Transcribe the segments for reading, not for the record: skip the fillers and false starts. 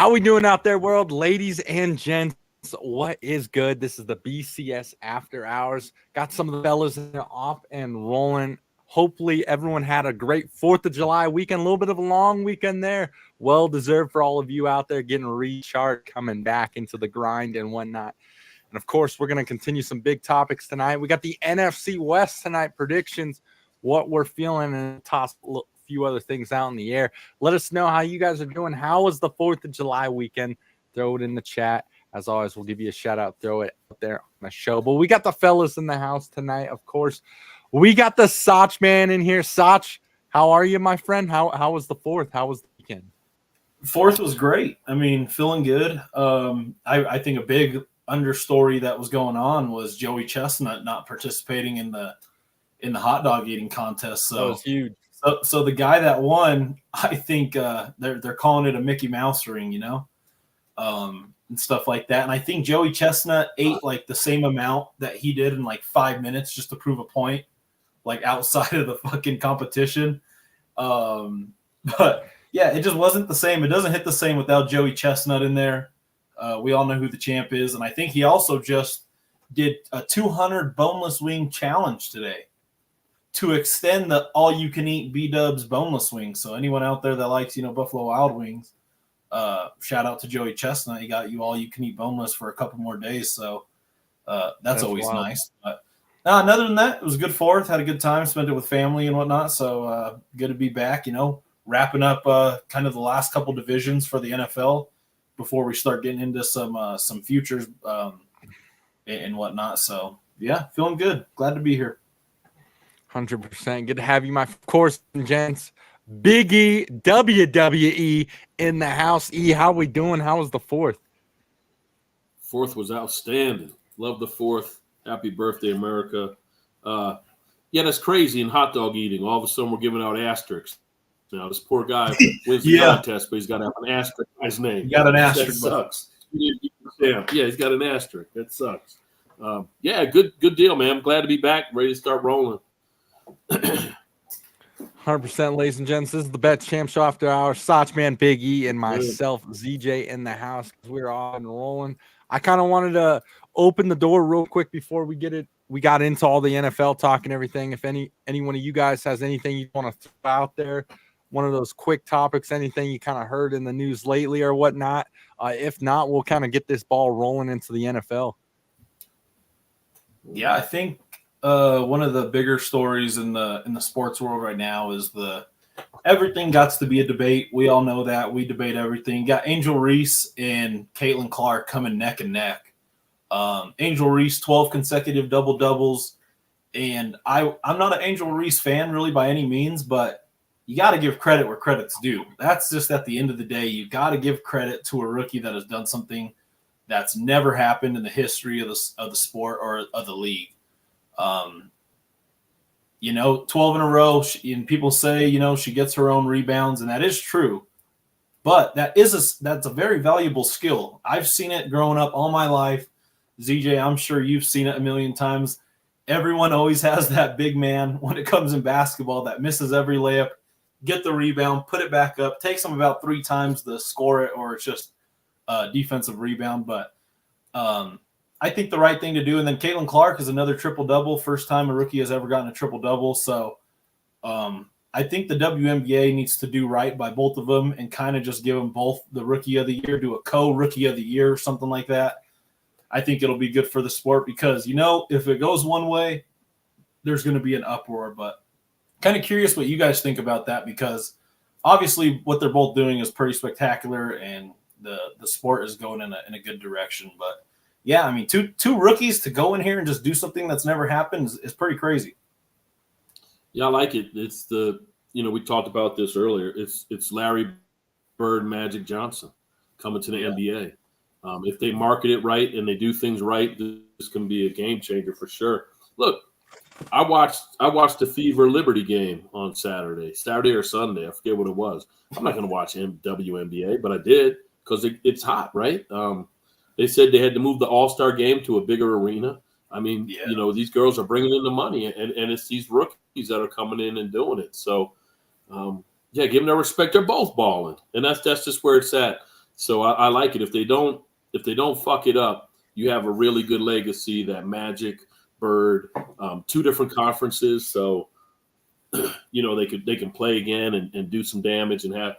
How we doing out there, world? Ladies and gents, what is good? This is the BCS After Hours. Got some of the fellas off and rolling. Hopefully everyone had a great 4th of July weekend, a little bit of a long weekend there. Well-deserved for all of you out there getting recharged, coming back into the grind and whatnot. And, of course, we're going to continue some big topics tonight. We got the NFC West tonight predictions, what we're feeling, and toss a few other things out in the air. Let us know how you guys are doing. How was the 4th of July weekend? Throw it in the chat. As always, we'll give you a shout-out. Throw it out there on the show. But we got the fellas in the house tonight, of course. We got the Soch man in here. Soch, how are you, my friend? How was the 4th? How was the weekend? 4th was great. I mean, feeling good. I think a big understory that was going on was Joey Chestnut not participating in the hot dog eating contest. So that was huge. So the guy that won, I think they're calling it a Mickey Mouse ring, and stuff like that. And I think Joey Chestnut ate like the same amount that he did in like 5 minutes just to prove a point, like outside of the fucking competition. But yeah, it just wasn't the same. It doesn't hit the same without Joey Chestnut in there. We all know who the champ is. And I think he also just did a 200 boneless wing challenge today to extend the all-you-can-eat B-Dubs boneless wings. So anyone out there that likes, Buffalo Wild Wings, shout out to Joey Chestnut. He got you all-you-can-eat boneless for a couple more days. So that's always wild. Nice. But other than that, it was a good 4th. Had a good time. Spent it with family and whatnot. So good to be back, wrapping up kind of the last couple divisions for the NFL before we start getting into some futures and whatnot. So, yeah, feeling good. Glad to be here. 100%. Good to have you, my course and gents. Big E, WWE in the house. E, how we doing? How was the 4th? 4th was outstanding. Love the 4th. Happy birthday, America. Yeah, that's crazy in hot dog eating. All of a sudden, we're giving out asterisks. Now, this poor guy wins the contest, but he's got to have an asterisk by his name. You got an asterisk. That sucks. Yeah, he's got an asterisk. That sucks. Yeah, good deal, man. I'm glad to be back. Ready to start rolling. 100%, ladies and gents. This is the Bet Champ Show After Hours. Soch Man, Big E, and myself, ZJ, in the house. We're on rolling. I kind of wanted to open the door real quick before we got into all the NFL talk and everything. If any one of you guys has anything you want to throw out there, one of those quick topics, anything you kind of heard in the news lately or whatnot. If not, we'll kind of get this ball rolling into the NFL. Yeah, I think one of the bigger stories in the sports world right now is everything got to be a debate. We all know that. We debate everything. Got Angel Reese and Caitlin Clark coming neck and neck. Angel Reese, 12 consecutive double-doubles. And I'm not an Angel Reese fan really by any means, but you got to give credit where credit's due. That's just at the end of the day. You got to give credit to a rookie that has done something that's never happened in the history of the sport or of the league. 12 in a row, and people say, she gets her own rebounds, and that is true. But that's a very valuable skill. I've seen it growing up all my life. ZJ, I'm sure you've seen it a million times. Everyone always has that big man when it comes in basketball that misses every layup, get the rebound, put it back up. Takes them about 3 times to score it, or it's just a defensive rebound. But I think the right thing to do. And then Caitlin Clark is another triple-double. First time a rookie has ever gotten a triple-double. So I think the WNBA needs to do right by both of them and kind of just give them both the Rookie of the Year, do a co-Rookie of the Year or something like that. I think it'll be good for the sport because, if it goes one way, there's going to be an uproar. But kind of curious what you guys think about that, because obviously what they're both doing is pretty spectacular and the sport is going in a good direction. But yeah, I mean, two rookies to go in here and just do something that's never happened is pretty crazy. Yeah, I like it. It's we talked about this earlier. It's Larry Bird, Magic Johnson coming to the NBA. If they market it right and they do things right, this can be a game changer for sure. Look, I watched the Fever Liberty game on Saturday or Sunday. I forget what it was. I'm not going to watch WNBA, but I did because it's hot, right? They said they had to move the All-Star game to a bigger arena. I mean, these girls are bringing in the money, and it's these rookies that are coming in and doing it. So, give them their respect. They're both balling, and that's just where it's at. So I like it. If they don't fuck it up, you have a really good legacy. That Magic, Bird, 2 different conferences, so they can play again and do some damage and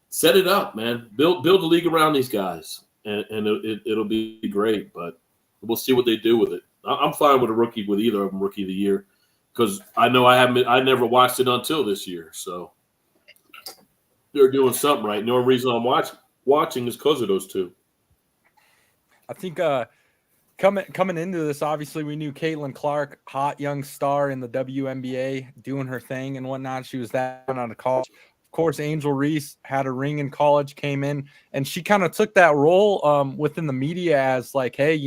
set it up, man. Build a league around these guys, and it'll be great. But we'll see what they do with it. I'm fine with with either of them rookie of the year, because I know I never watched it until this year, so they're doing something right. No reason I'm watching is because of those 2. I think coming into this, obviously we knew Caitlin Clark, hot young star in the WNBA, doing her thing and whatnot. She was that out of college. Of course, Angel Reese had a ring in college, came in, and she kind of took that role within the media as like, hey,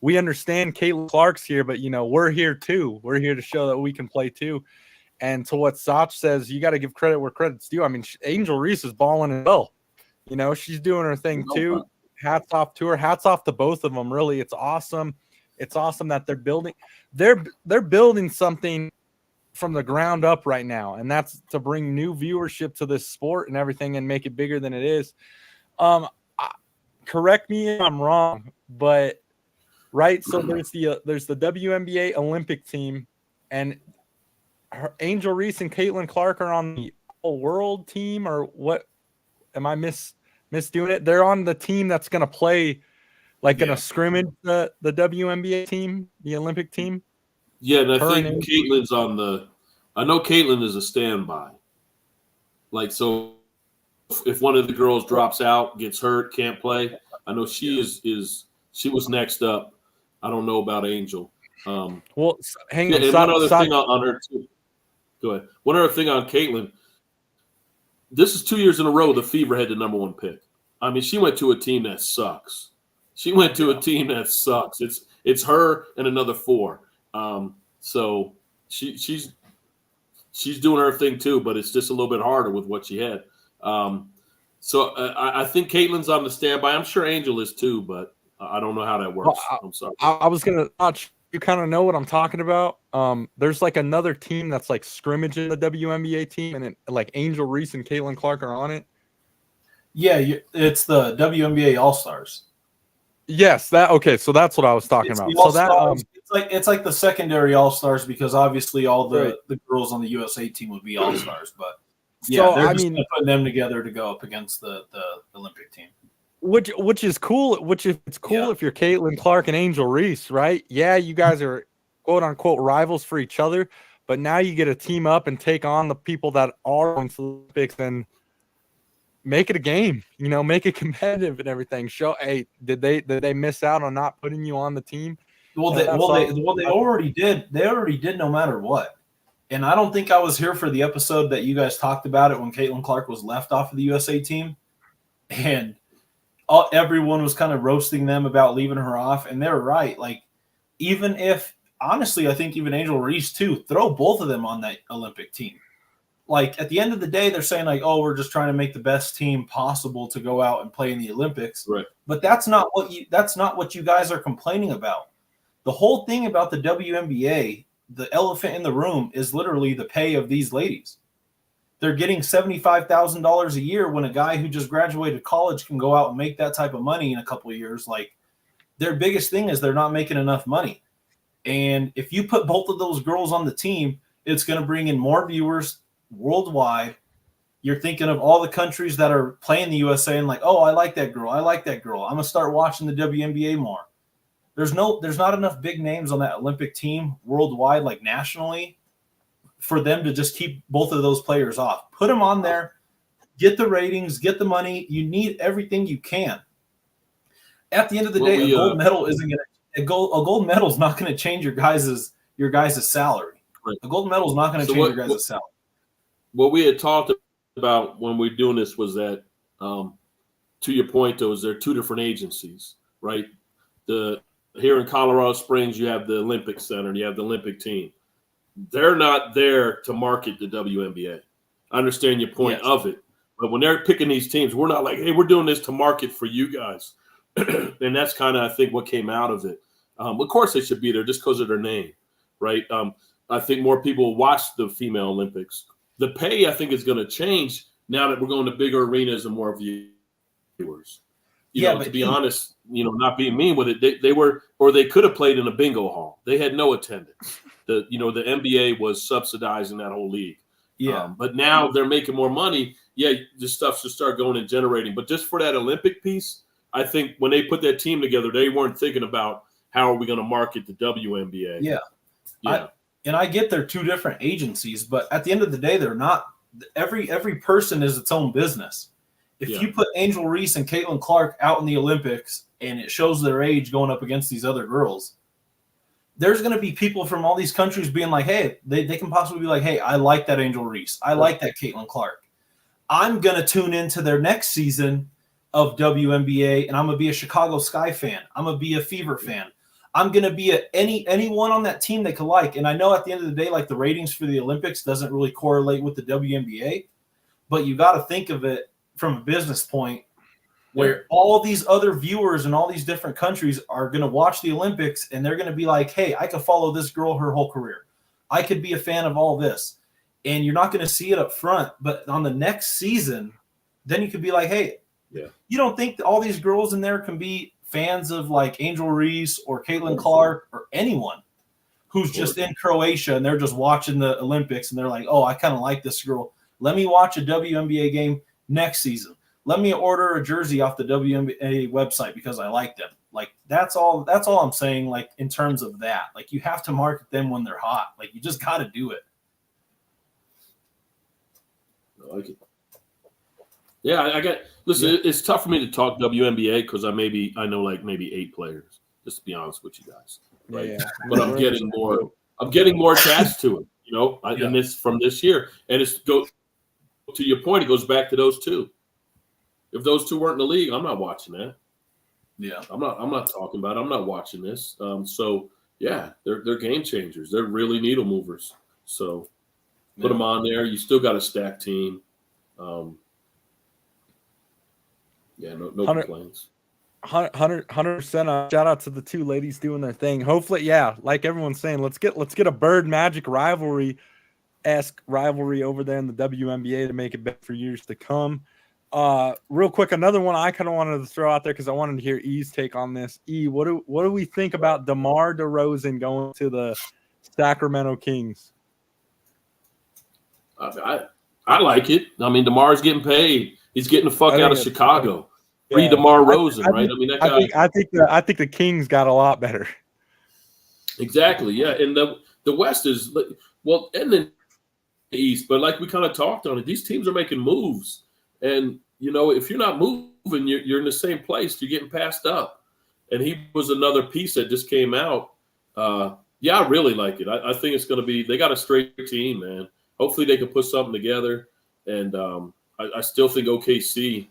we understand Caitlin Clark's here, but we're here too. We're here to show that we can play too. And to what Sach says, you got to give credit where credit's due. I mean, Angel Reese is balling as well. She's doing her thing too. Hats off to her. Hats off to both of them. Really, it's awesome. It's awesome that they're building. They're building something from the ground up right now, and that's to bring new viewership to this sport and everything, and make it bigger than it is. Correct me if I'm wrong, but right. So there's the WNBA Olympic team, and Angel Reese and Caitlin Clark are on the All-World team, or what? Am I misdoing it? They're on the team that's going to play in a scrimmage, the WNBA team, the Olympic team. Yeah, and I think Caitlin's on the – I know Caitlin is a standby. So if one of the girls drops out, gets hurt, can't play, I know she she was next up. I don't know about Angel. Well, hang on. And one other thing on her too. Go ahead. One other thing on Caitlin. This is 2 years in a row the Fever had the number 1 pick. I mean, she went to a team that sucks. It's her and another 4. So she's doing her thing too, but it's just a little bit harder with what she had. So I think Caitlin's on the standby. I'm sure Angel is too, but I don't know how that works. I'm sorry. I was gonna. You kind of know what I'm talking about. There's another team that's scrimmaging the WNBA team, and Angel Reese and Caitlin Clark are on it. Yeah, it's the WNBA All-Stars. Yes, okay. So that's what I was talking about. So that it's like the secondary All-Stars, because obviously all the girls on the USA team would be All-Stars, but they're just putting them together to go up against the Olympic team. Which is cool. It's cool if you're Caitlin Clark and Angel Reese, right? Yeah, you guys are quote unquote rivals for each other, but now you get to team up and take on the people that are going to the Olympics and make it a game. Make it competitive and everything. Show, hey, did they miss out on not putting you on the team? Well, they already did. They already did, no matter what. And I don't think I was here for the episode that you guys talked about it when Caitlin Clark was left off of the USA team, and everyone was kind of roasting them about leaving her off, and they're right. Even if, honestly, I think even Angel Reese too, throw both of them on that Olympic team. At the end of the day, they're saying we're just trying to make the best team possible to go out and play in the Olympics. Right. But that's not what you guys are complaining about. The whole thing about the WNBA, the elephant in the room, is literally the pay of these ladies. They're getting $75,000 a year when a guy who just graduated college can go out and make that type of money in a couple of years. Their biggest thing is they're not making enough money. And if you put both of those girls on the team, it's going to bring in more viewers worldwide. You're thinking of all the countries that are playing the USA and oh, I like that girl. I'm going to start watching the WNBA more. There's not enough big names on that Olympic team worldwide, nationally, for them to just keep both of those players off. Put them on there, get the ratings, get the money. You need everything you can. At the end of the day, a gold medal isn't going to a gold medal is not going to change your guys' salary. Right. A gold medal is not going to change your guys' salary. What we had talked about when we were doing this was that, to your point, though, is there are 2 different agencies, right? Here in Colorado Springs, you have the Olympic Center and you have the Olympic team. They're not there to market the WNBA. I understand your point of it, but when they're picking these teams, we're not hey, we're doing this to market for you guys. And that's kind of, I think, what came out of it. Of course, they should be there just because of their name, right? I think more people watch the female Olympics. The pay, I think, is going to change now that we're going to bigger arenas and more viewers. To be honest, not being mean with it, they were, or they could have played in a bingo hall. They had no attendance. The NBA was subsidizing that whole league. Yeah. But now they're making more money. Yeah, this stuff should start going and generating. But just for that Olympic piece, I think when they put that team together, they weren't thinking about how are we going to market the WNBA. Yeah. I get they're two different agencies, but at the end of the day, they're not. Every person is its own business. If you put Angel Reese and Caitlin Clark out in the Olympics and it shows their age going up against these other girls, there's going to be people from all these countries being like, hey, they can possibly be like, hey, I like that Angel Reese. I like that Caitlin Clark. I'm going to tune into their next season of WNBA, and I'm going to be a Chicago Sky fan. I'm going to be a Fever fan. I'm going to be anyone on that team they could like. And I know at the end of the day, like the ratings for the Olympics doesn't really correlate with the WNBA, but you got to think of it from a business point where all these other viewers in all these different countries are going to watch the Olympics and they're going to be like, hey, I could follow this girl her whole career. I could be a fan of all this. And you're not going to see it up front, but on the next season, then you could be like, hey, you don't think that all these girls in there can be fans of like Angel Reese or Caitlin Clark or anyone who's just in Croatia and they're just watching the Olympics and they're like, oh, I kind of like this girl. Let me watch a WNBA game next season. Let me order a jersey off the WNBA website because I like them. Like that's all I'm saying, like in terms of that. Like you have to market them when they're hot. Like you just got to do it. I like it. Yeah, listen, it's tough for me to talk WNBA because I know like maybe 8 players, just to be honest with you guys. Right. Yeah. But I'm getting more attached to it, in this from this year. And to your point, it goes back to those two. If those two weren't in the league, I'm not watching that. Yeah. I'm not talking about it. I'm not watching this. So yeah, they're game changers. They're really needle movers. So put them on there. You still got a stacked team. No complaints. 100%. Shout out to the two ladies doing their thing. Hopefully, like everyone's saying, let's get a Bird Magic rivalry-esque rivalry over there in the WNBA to make it better for years to come. Real quick, another one I kind of wanted to throw out there because I wanted to hear E's take on this. E, what do we think about DeMar DeRozan going to the Sacramento Kings? I like it. I mean, DeMar's getting paid. He's getting the fuck out of Chicago. Free DeMar Rosen, right? I mean, that guy. I think the Kings got a lot better. Exactly. Yeah, and the West is and then the East, but like we kind of talked on it, these teams are making moves, and if you're not moving, you're in the same place. You're getting passed up, and he was another piece that just came out. I really like it. I think it's going to be. They got a straight team, man. Hopefully, they can put something together, and I still think OKC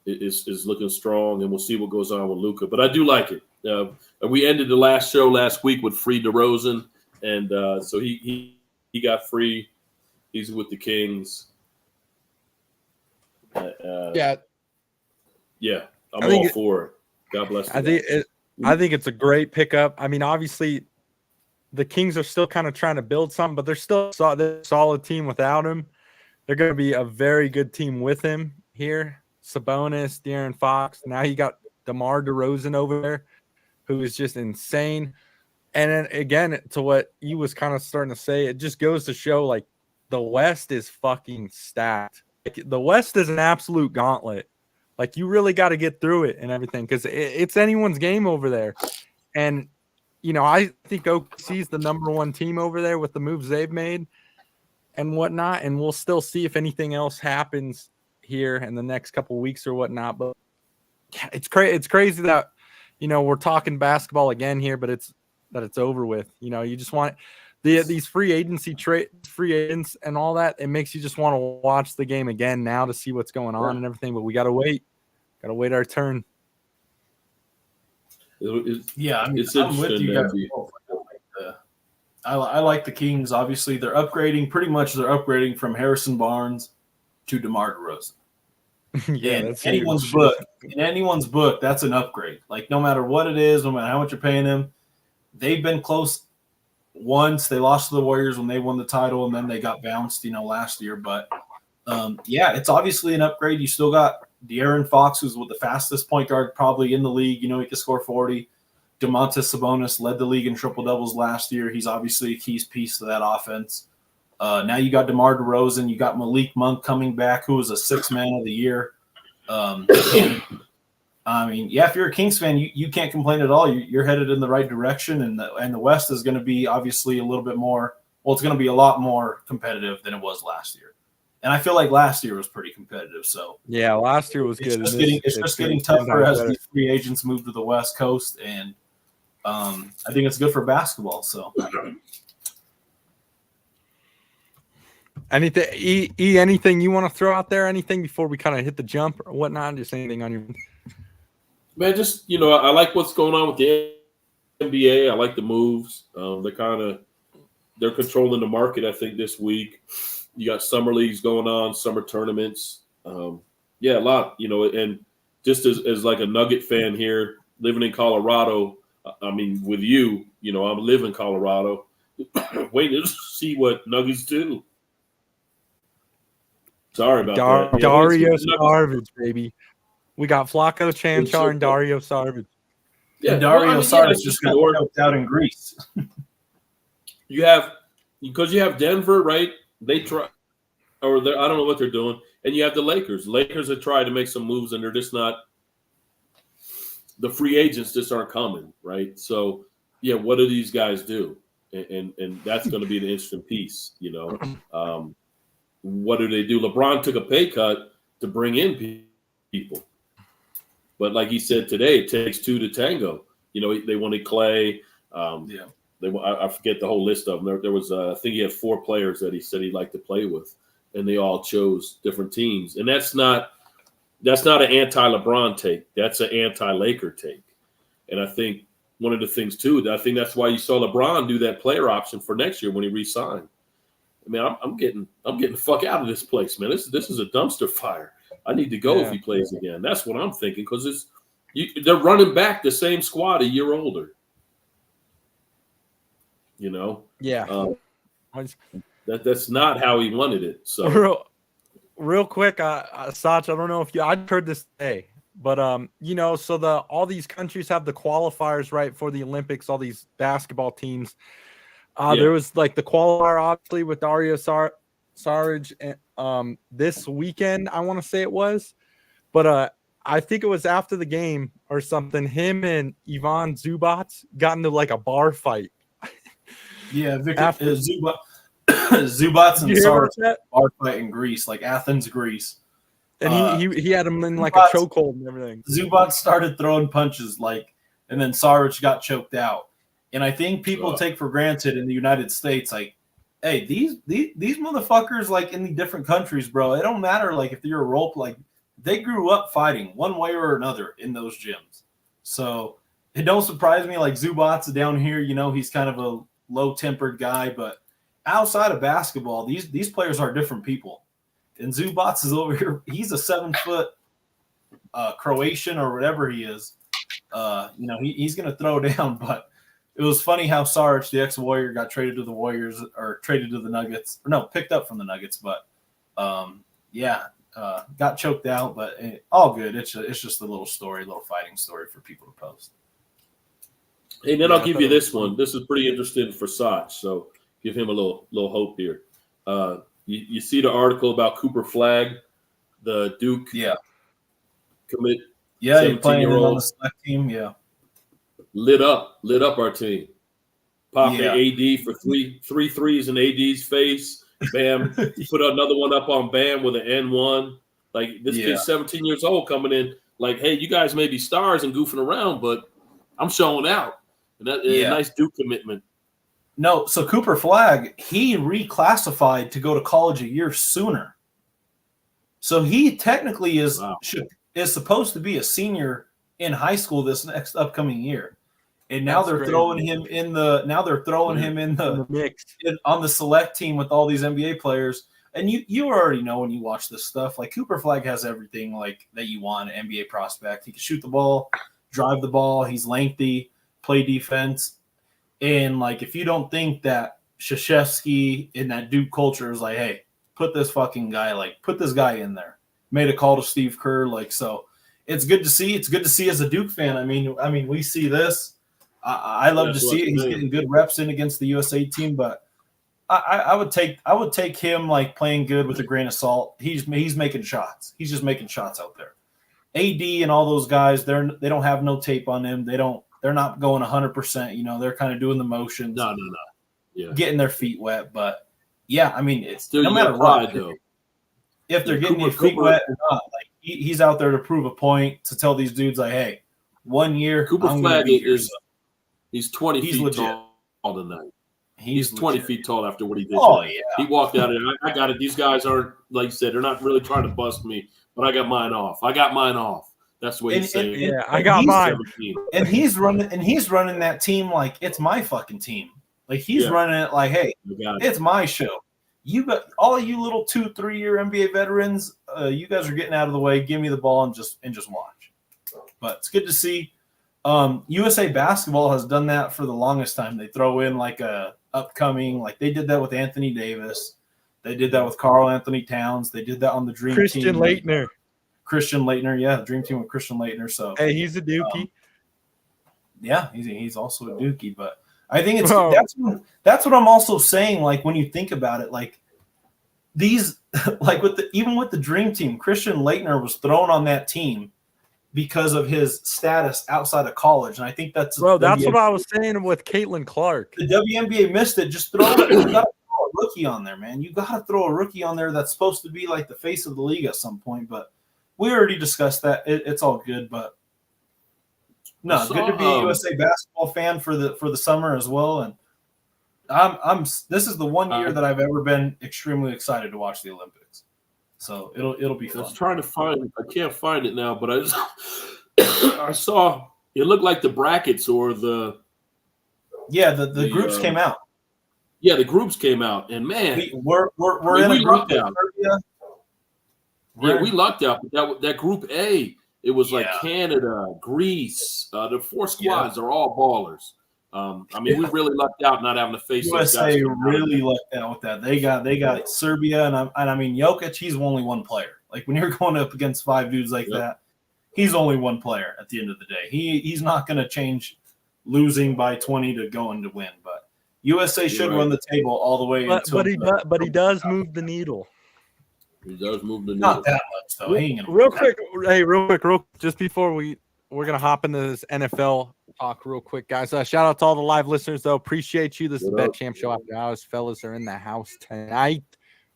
is looking strong, and we'll see what goes on with Luka. But I do like it. We ended the last show last week with free DeRozan, and so he got free. He's with the Kings. I'm all for it. God bless. I think it's a great pickup. I mean, obviously, the Kings are still kind of trying to build something, but they're still a solid team without him. They're going to be a very good team with him here. Sabonis, De'Aaron Fox. Now you got DeMar DeRozan over there, who is just insane. And then again, to what you was kind of starting to say, it just goes to show like the West is fucking stacked. Like, the West is an absolute gauntlet. Like you really got to get through it and everything because it's anyone's game over there. And I think OKC is the number one team over there with the moves they've made and whatnot. And we'll still see if anything else happens here in the next couple of weeks or whatnot. But it's crazy that, we're talking basketball again here, but it's over with. You just want these free agents and all that. It makes you just want to watch the game again now to see what's going on and everything. But we got to wait our turn. It's I'm with you guys. I like the Kings. Obviously, they're upgrading. Pretty much, they're upgrading from Harrison Barnes to DeMar DeRozan. In anyone's book, that's an upgrade. Like no matter what it is, no matter how much you're paying them, they've been close once. They lost to the Warriors when they won the title, and then they got bounced, last year. But it's obviously an upgrade. You still got De'Aaron Fox, who's with the fastest point guard probably in the league. You know, he could score 40. Domantas Sabonis led the league in triple doubles last year. He's obviously a key piece to that offense. Now you got DeMar DeRozan. You got Malik Monk coming back, who was a sixth man of the year. And, I mean, yeah, if you're a Kings fan, you can't complain at all. You're headed in the right direction, and the West is going to be obviously a little bit more. Well, it's going to be a lot more competitive than it was last year. And I feel like last year was pretty competitive. So yeah, last year was good. It's just getting tougher as these free agents move to the West Coast, and I think it's good for basketball. So anything you want to throw out there? Anything before we kind of hit the jump or whatnot? Just anything on your man? Just I like what's going on with the NBA. I like the moves. They're controlling the market. I think this week. You got summer leagues going on, summer tournaments. Yeah, a lot, and just as like a Nugget fan here, living in Colorado, I mean, with you, I live in Colorado, waiting to see what Nuggets do. Sorry about that. Dario Saric, baby. We got Flacco Chanchar and Dario Saric. Yeah, and Dario Saric just got choked out in Greece. Because you have Denver, right? They try, I don't know what they're doing. And you have the Lakers. Lakers have tried to make some moves, and they're just not. The free agents just aren't coming, right? So, yeah, what do these guys do? And that's going to be the interesting piece, What do they do? LeBron took a pay cut to bring in people. But like he said today, it takes two to tango. They wanted Clay. I forget the whole list of them. There was, I think he had 4 players that he said he'd like to play with, and they all chose different teams. And that's not an anti-LeBron take. That's an anti-Laker take. And I think one of the things too, I think that's why you saw LeBron do that player option for next year when he re-signed. I mean, I'm getting the fuck out of this place, man. This is a dumpster fire. I need to go if he plays again. That's what I'm thinking, because they're running back the same squad a year older. Yeah. That's not how he wanted it. So real quick, Sach, I don't know if I'd heard this today, but so all these countries have the qualifiers, right, for the Olympics, all these basketball teams. There was like the qualifier obviously with Dario Saric this weekend, I want to say it was, but I think it was after the game or something, him and Ivan Zubac got into like a bar fight. Yeah, Zubats and Saric bar fight in Greece, like Athens, Greece. And he had him in like a chokehold and everything. Zubats started throwing punches, and then Saric got choked out. And I think people take for granted in the United States, like, hey, these motherfuckers, like, in the different countries, bro, it don't matter, like, if you're a role play, they grew up fighting one way or another in those gyms. So it don't surprise me, like, Zubats down here, he's kind of a low-tempered guy, but outside of basketball, these players are different people. And Zubats is over here. He's a 7-foot Croatian or whatever he is. He's going to throw down. But it was funny how Saric, the ex-Warrior, got traded to the Warriors or traded to the Nuggets. Or no, picked up from the Nuggets. But, got choked out. But all good. It's just a little fighting story for people to post. Hey, then I'll give you this one. This is pretty interesting for Sach, so give him a little hope here. You see the article about Cooper Flagg, the Duke commit. Yeah, you're playing on the select team. Yeah, lit up our team. Popped the AD for three threes in AD's face. Bam, put another one up on Bam with an N1. Like, this kid's 17 years old coming in. Like, hey, you guys may be stars and goofing around, but I'm showing out. And that is a nice Duke commitment. No, so Cooper Flagg, he reclassified to go to college a year sooner. So he technically is supposed to be a senior in high school this next upcoming year. And now they're throwing him in the mix on the select team with all these NBA players. And you already know when you watch this stuff, like, Cooper Flagg has everything like that you want an NBA prospect. He can shoot the ball, drive the ball, he's lengthy, play defense. And, like, if you don't think that Krzyzewski in that Duke culture is like, hey, put this guy in there. made a call to Steve Kerr. Like, so it's good to see. It's good to see as a Duke fan. I mean, we see this. I love to see it. He's getting good reps in against the USA team, but I would take him like playing good with a grain of salt. He's making shots. He's just making shots out there. AD and all those guys, they don't have no tape on them. They're not going 100%. You know, they're kind of doing the motions. No. Yeah. Getting their feet wet, but yeah, I mean, it's still no matter what. Though. If they're getting their feet wet or not, like he's out there to prove a point to tell these dudes like, hey, 1 year. Cooper Flag he's 20 feet legit. tall tonight. He's 20 feet tall after what he did. Oh tonight. yeah, he walked out and I got it. These guys aren't, like you said, they're not really trying to bust me, but I got mine off. That's what he's saying. Yeah, I got mine. 17. And he's running that team like it's my fucking team. Like he's running it like, hey, it's my show. You got all you little 2-3 year NBA veterans. You guys are getting out of the way. Give me the ball and just watch. But it's good to see. USA basketball has done that for the longest time. They throw in like a upcoming, like they did that with Anthony Davis. They did that with Karl Anthony Towns. They did that on the Dream Team. Christian Laettner, yeah, the Dream Team with Christian Laettner. So hey, he's a Dookie. Yeah, he's also a Dookie, but I think that's what I'm also saying. Like when you think about it, like these, like even with the Dream Team, Christian Laettner was thrown on that team because of his status outside of college, and I think that's what I was saying with Caitlin Clark. The WNBA missed it. Just throw it. You got to throw a rookie on there, man. You got to throw a rookie on there that's supposed to be like the face of the league at some point. But we already discussed that. It's all good, but. No, good to be a USA basketball fan for the summer as well, and this is the 1 year that I've ever been extremely excited to watch the Olympics. So it'll be fun. I was trying to find. I can't find it now, but I saw it looked like the brackets or the groups came out. Yeah, the groups came out, and man, we're in a group out. Yeah, we lucked out. But that Group A. It was like Canada, Greece. The 4 squads are all ballers. I mean, we really lucked out not having to face USA. Really lucked out with that. They got Serbia, and I mean Jokic. He's only one player. Like when you're going up against 5 dudes like that, he's only one player. At the end of the day, he's not going to change losing by 20 to going to win. But USA should run the table all the way. But he does move the needle. He does move the needle. Not that much, though. Real quick, just before we're gonna hop into this NFL talk real quick, guys. Shout out to all the live listeners, though. Appreciate you. This is the Bet Champ Show After Hours. Fellas are in the house tonight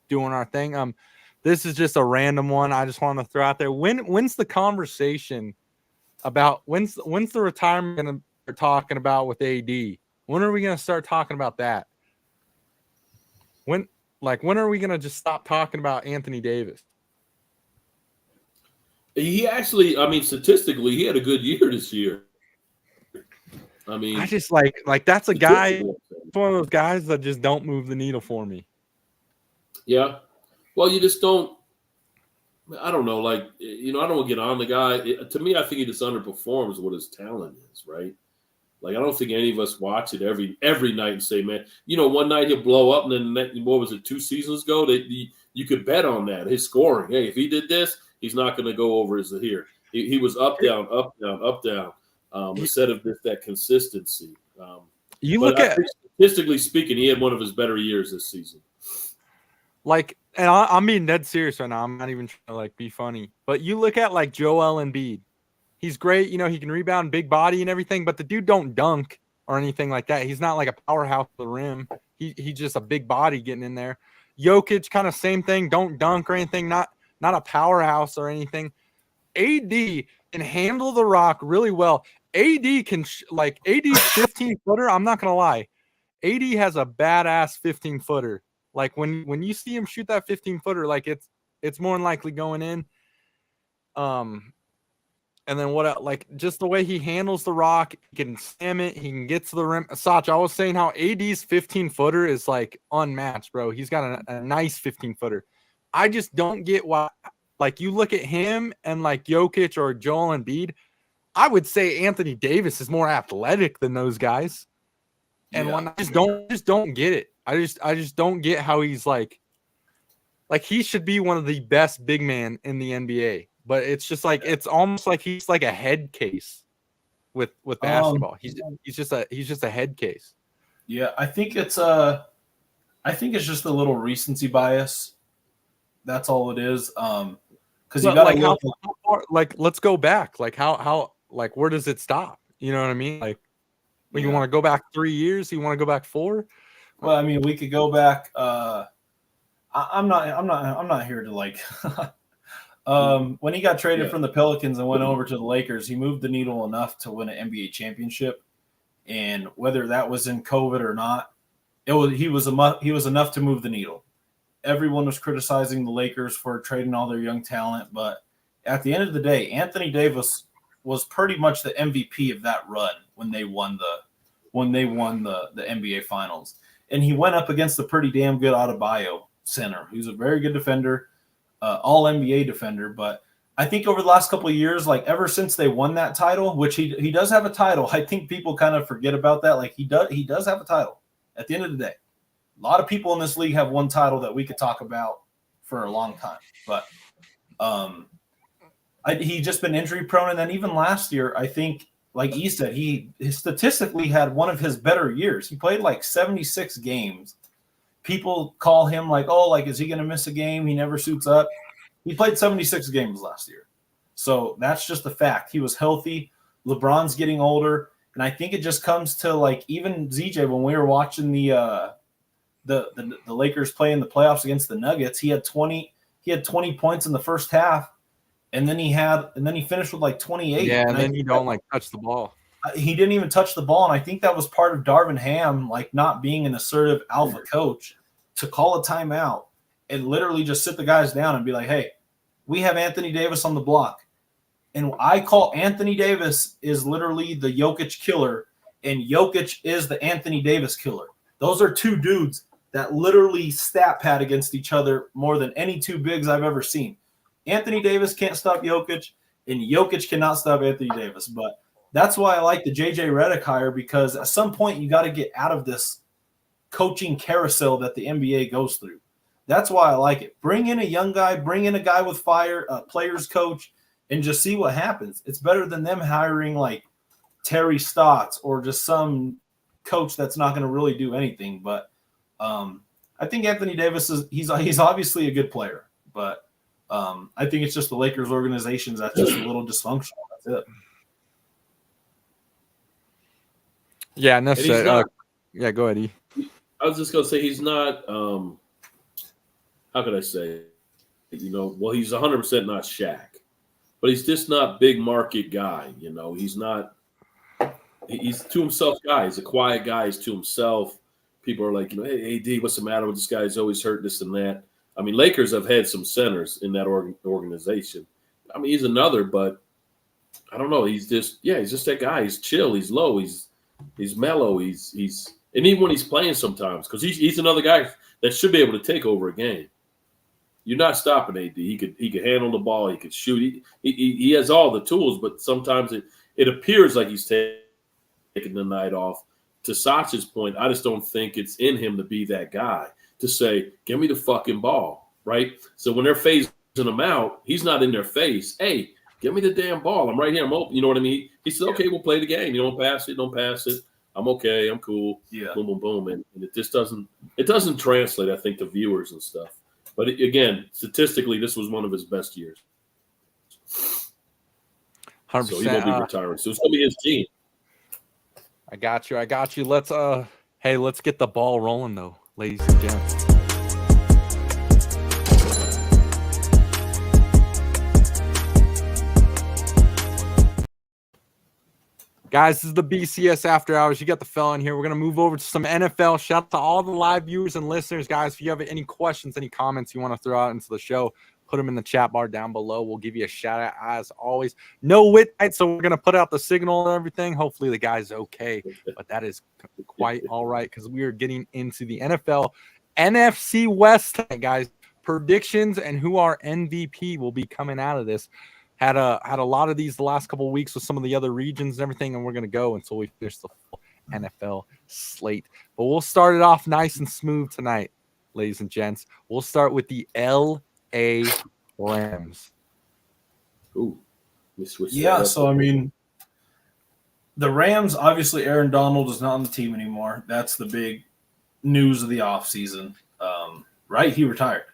doing our thing. This is just a random one. I just want to throw out there. When's the conversation about when's the retirement gonna start talking about with AD? When are we gonna start talking about that? When are we going to just stop talking about Anthony Davis? He actually, I mean, statistically, he had a good year this year. I mean, I just like that's a guy, one of those guys that just don't move the needle for me. Yeah. Well, you just don't, I don't know. Like, I don't want to get on the guy. To me, I think he just underperforms what his talent is, right? Like, I don't think any of us watch it every night and say, man, one night he'll blow up, and then what was it, 2 seasons ago? You could bet on that, his scoring. Hey, if he did this, he's not going to go over his here. He was up, down, up, down, up, down, instead of that consistency. Statistically speaking, he had one of his better years this season. Like, and I'm being dead serious right now. I'm not even trying to, be funny. But you look at, Joel Embiid. He's great, he can rebound, big body and everything, but the dude don't dunk or anything like that. He's not like a powerhouse at the rim. He's just a big body getting in there. Jokic, kind of same thing, don't dunk or anything, not a powerhouse or anything. AD can handle the rock really well. AD can AD's 15-footer, I'm not going to lie. AD has a badass 15-footer. Like when you see him shoot that 15-footer, it's more than likely going in. And then just the way he handles the rock, he can slam it, he can get to the rim. Sach, I was saying how AD's 15-footer is unmatched, bro. He's got a nice 15-footer. I just don't get why, you look at him and Jokic or Joel Embiid, I would say Anthony Davis is more athletic than those guys. And when I just don't get it. I just don't get how he's like he should be one of the best big men in the NBA. But it's just like it's almost like he's like a head case with basketball. He's just a head case. Yeah, I think it's just a little recency bias. That's all it is. Because you got to like look. how far, like let's go back. Like how like where does it stop? You know what I mean? Like when you want to go back 3 years, you want to go back 4. Well, I mean, we could go back. I'm not here to like. When he got traded from the Pelicans and went over to the Lakers, he moved the needle enough to win an NBA championship. And whether that was in COVID or not, he was enough to move the needle. Everyone was criticizing the Lakers for trading all their young talent, but at the end of the day, Anthony Davis was pretty much the MVP of that run when they won the NBA Finals. And he went up against a pretty damn good Adebayo center, who's a very good defender, all NBA defender. But I think over the last couple of years, like ever since they won that title, which he does have a title, I think people kind of forget about that. Like he does have a title at the end of the day. A lot of people in this league have one title that we could talk about for a long time, but he just been injury prone. And then even last year, I think, like he said, he statistically had one of his better years. He played like 76 games. People call him like, oh, like, is he going to miss a game? He never suits up. He played 76 games last year. So that's just a fact. He was healthy. LeBron's getting older. And I think it just comes to like even ZJ, when we were watching the Lakers play in the playoffs against the Nuggets, he had 20 points in the first half, and then he finished with like 28. Yeah, and then you don't like touch the ball. He didn't even touch the ball, and I think that was part of Darvin Ham like not being an assertive alpha coach to call a timeout and literally just sit the guys down and be like, "Hey, we have Anthony Davis on the block." And I call Anthony Davis is literally the Jokic killer, and Jokic is the Anthony Davis killer. Those are two dudes that literally stat pad against each other more than any two bigs I've ever seen. Anthony Davis can't stop Jokic, and Jokic cannot stop Anthony Davis. But that's why I like the JJ Redick hire, because at some point you got to get out of this coaching carousel that the NBA goes through. That's why I like it. Bring in a young guy, bring in a guy with fire, a players coach, and just see what happens. It's better than them hiring like Terry Stotts or just some coach that's not going to really do anything. But I think Anthony Davis he's obviously a good player, but I think it's just the Lakers organization that's just a little dysfunctional. That's it. Yeah, and that's yeah. Go ahead, E. I was just gonna say he's not. How could I say? Well, he's 100% not Shaq, but he's just not big market guy. He's not. He's to himself guy. He's a quiet guy. He's to himself. People are like, hey, AD, what's the matter with this guy? He's always hurt, this and that. I mean, Lakers have had some centers in that organization. I mean, he's another, but I don't know. He's just that guy. He's chill. He's low. He's mellow. He's and even when he's playing sometimes, because he's another guy that should be able to take over a game. You're not stopping AD. He could handle the ball. He could shoot. He has all the tools, but sometimes it appears like he's taking the night off. To Sach's point, I just don't think it's in him to be that guy to say, give me the fucking ball, right? So when they're phasing him out, he's not in their face. Hey, give me the damn ball. I'm right here. I'm open. You know what I mean? He said, okay, we'll play the game. You don't pass it. I'm okay. I'm cool. Yeah. Boom, boom, boom. And it just doesn't translate, I think, to viewers and stuff. But again, statistically, this was one of his best years. 100%. So he won't be retiring. So it's going to be his team. I got you. Let's let's get the ball rolling though, ladies and gents. Guys, this is the BCS After Hours. You got the fella in here. We're going to move over to some NFL. Shout out to all the live viewers and listeners. Guys, if you have any questions, any comments you want to throw out into the show, put them in the chat bar down below. We'll give you a shout out as always. No wit night, so we're going to put out the signal and everything. Hopefully the guy's okay, but that is quite all right because we are getting into the NFL NFC West tonight, guys. Predictions and who our MVP will be coming out of this. Had a lot of these the last couple of weeks with some of the other regions and everything, and we're going to go until we finish the full NFL slate. But we'll start it off nice and smooth tonight, ladies and gents. We'll start with the L.A. Rams. Ooh, let me switch that Yeah, up. so I mean, the Rams, obviously Aaron Donald is not on the team anymore. That's the big news of the offseason. Right? He retired.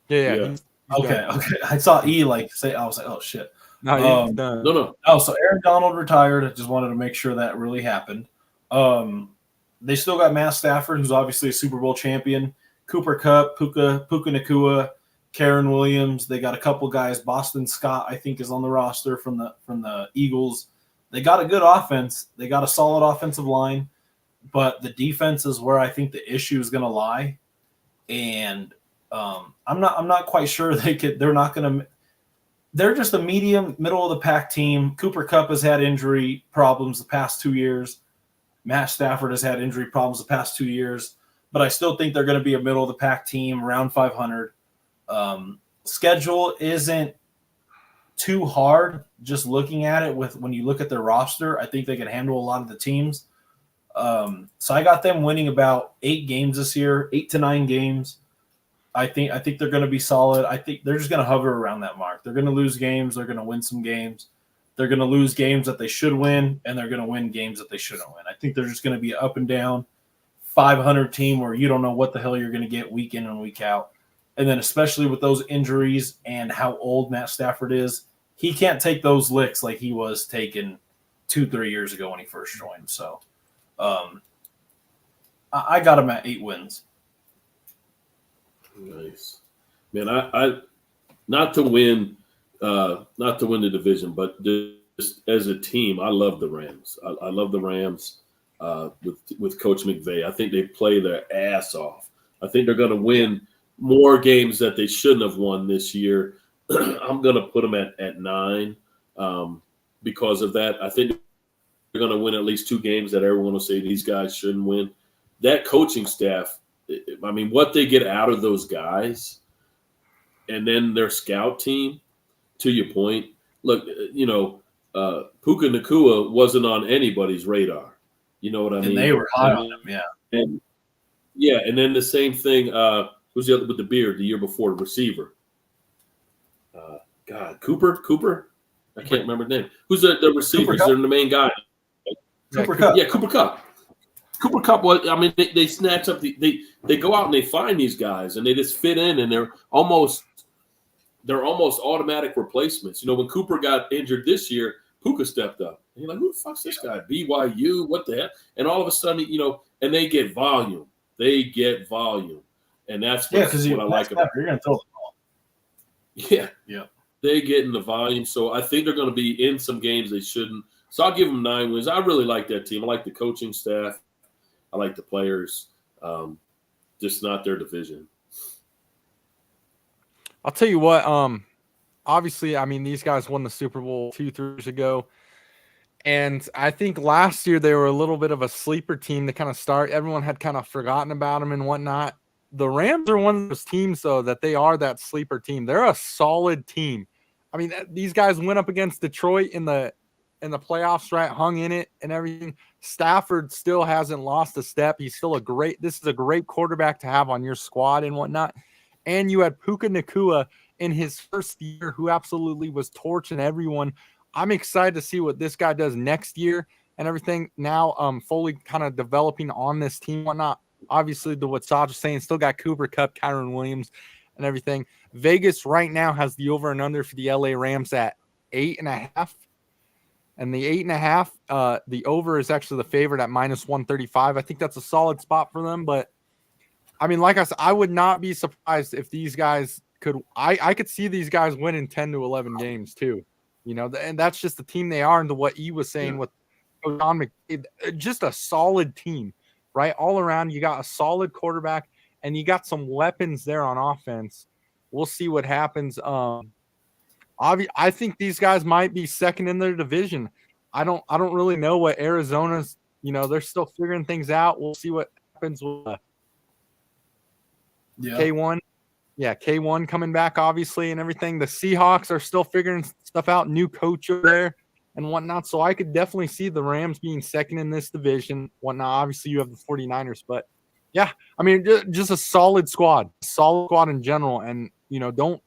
Yeah. Yeah. He's Okay. done. I saw E say, I was like, oh shit. No, he's done. No. Oh, so Aaron Donald retired. I just wanted to make sure that really happened. They still got Matt Stafford, who's obviously a Super Bowl champion. Cooper Kupp, Puka Nakua, Karen Williams. They got a couple guys. Boston Scott, I think, is on the roster from the Eagles. They got a good offense. They got a solid offensive line, but the defense is where I think the issue is going to lie. And I'm not quite sure they're not going to. They're just a middle of the pack team. Cooper Kupp has had injury problems the past 2 years. Matt Stafford has had injury problems the past 2 years, but I still think they're going to be a middle of the pack team, around 500. Schedule isn't too hard. Just looking at it when you look at their roster, I think they can handle a lot of the teams. So I got them winning about 8 games this year, 8 to 9 games. I think they're going to be solid. I think they're just going to hover around that mark. They're going to lose games. They're going to win some games. They're going to lose games that they should win, and they're going to win games that they shouldn't win. I think they're just going to be an up and down 500 team where you don't know what the hell you're going to get week in and week out. And then especially with those injuries and how old Matt Stafford is, he can't take those licks like he was taking 2-3 years ago when he first joined. So I got him at 8 wins. Nice, man. I not to win the division, but just as a team, I love the Rams. I love the Rams with Coach McVay. I think they play their ass off. I think they're going to win more games that they shouldn't have won this year. I'm going to put them at 9 because of that. I think they're going to win at least 2 games that everyone will say these guys shouldn't win. That coaching staff, I mean, what they get out of those guys and then their scout team, to your point, look, Puka Nakua wasn't on anybody's radar. You know what I mean? And they were high on him, yeah. And then the same thing, who's the other with the beard the year before, the receiver? Cooper? I can't remember the name. Who's the receivers? They're the main guy. Cooper Kupp. Yeah, Cooper Kupp. Cooper Kupp was. I mean, they snatch up they go out and they find these guys and they just fit in and they're almost automatic replacements. You know, when Cooper got injured this year, Puka stepped up. And you're like, who the fuck's this guy? BYU? What the hell? And all of a sudden, and they get volume. And that's what I like about it. You're going to throw the ball. Yeah. They get in the volume. So I think they're going to be in some games they shouldn't. So I'll give them 9 wins. I really like that team. I like the coaching staff. I like the players. Just not their division. I'll tell you what, obviously, I mean, these guys won the Super Bowl 2-3 years ago. And I think last year they were a little bit of a sleeper team to kind of start. Everyone had kind of forgotten about them and whatnot. The Rams are one of those teams, though, that they are that sleeper team. They're a solid team. I mean, these guys went up against Detroit in the playoffs, right? Hung in it and everything. Stafford still hasn't lost a step. He's still this is a great quarterback to have on your squad and whatnot. And you had Puka Nakua in his first year, who absolutely was torching everyone. I'm excited to see what this guy does next year and everything. Now, fully kind of developing on this team, whatnot. Obviously, what Saj was saying, still got Cooper Kupp, Kyron Williams, and everything. Vegas right now has the over and under for the LA Rams at 8.5. And the 8.5, the over is actually the favorite at -135. I think that's a solid spot for them. But I mean, like I said, I would not be surprised if these guys could. I could see these guys winning 10 to 11 games too. And that's just the team they are. And to what E was saying with John McVay, just a solid team, right? All around, you got a solid quarterback and you got some weapons there on offense. We'll see what happens. I think these guys might be second in their division. I don't really know what Arizona's. They're still figuring things out. We'll see what happens with K1. Yeah, K1 coming back, obviously, and everything. The Seahawks are still figuring stuff out. New coach over there and whatnot. So I could definitely see the Rams being second in this division. Whatnot. Obviously, you have the 49ers, but I mean, just a solid squad in general, and don't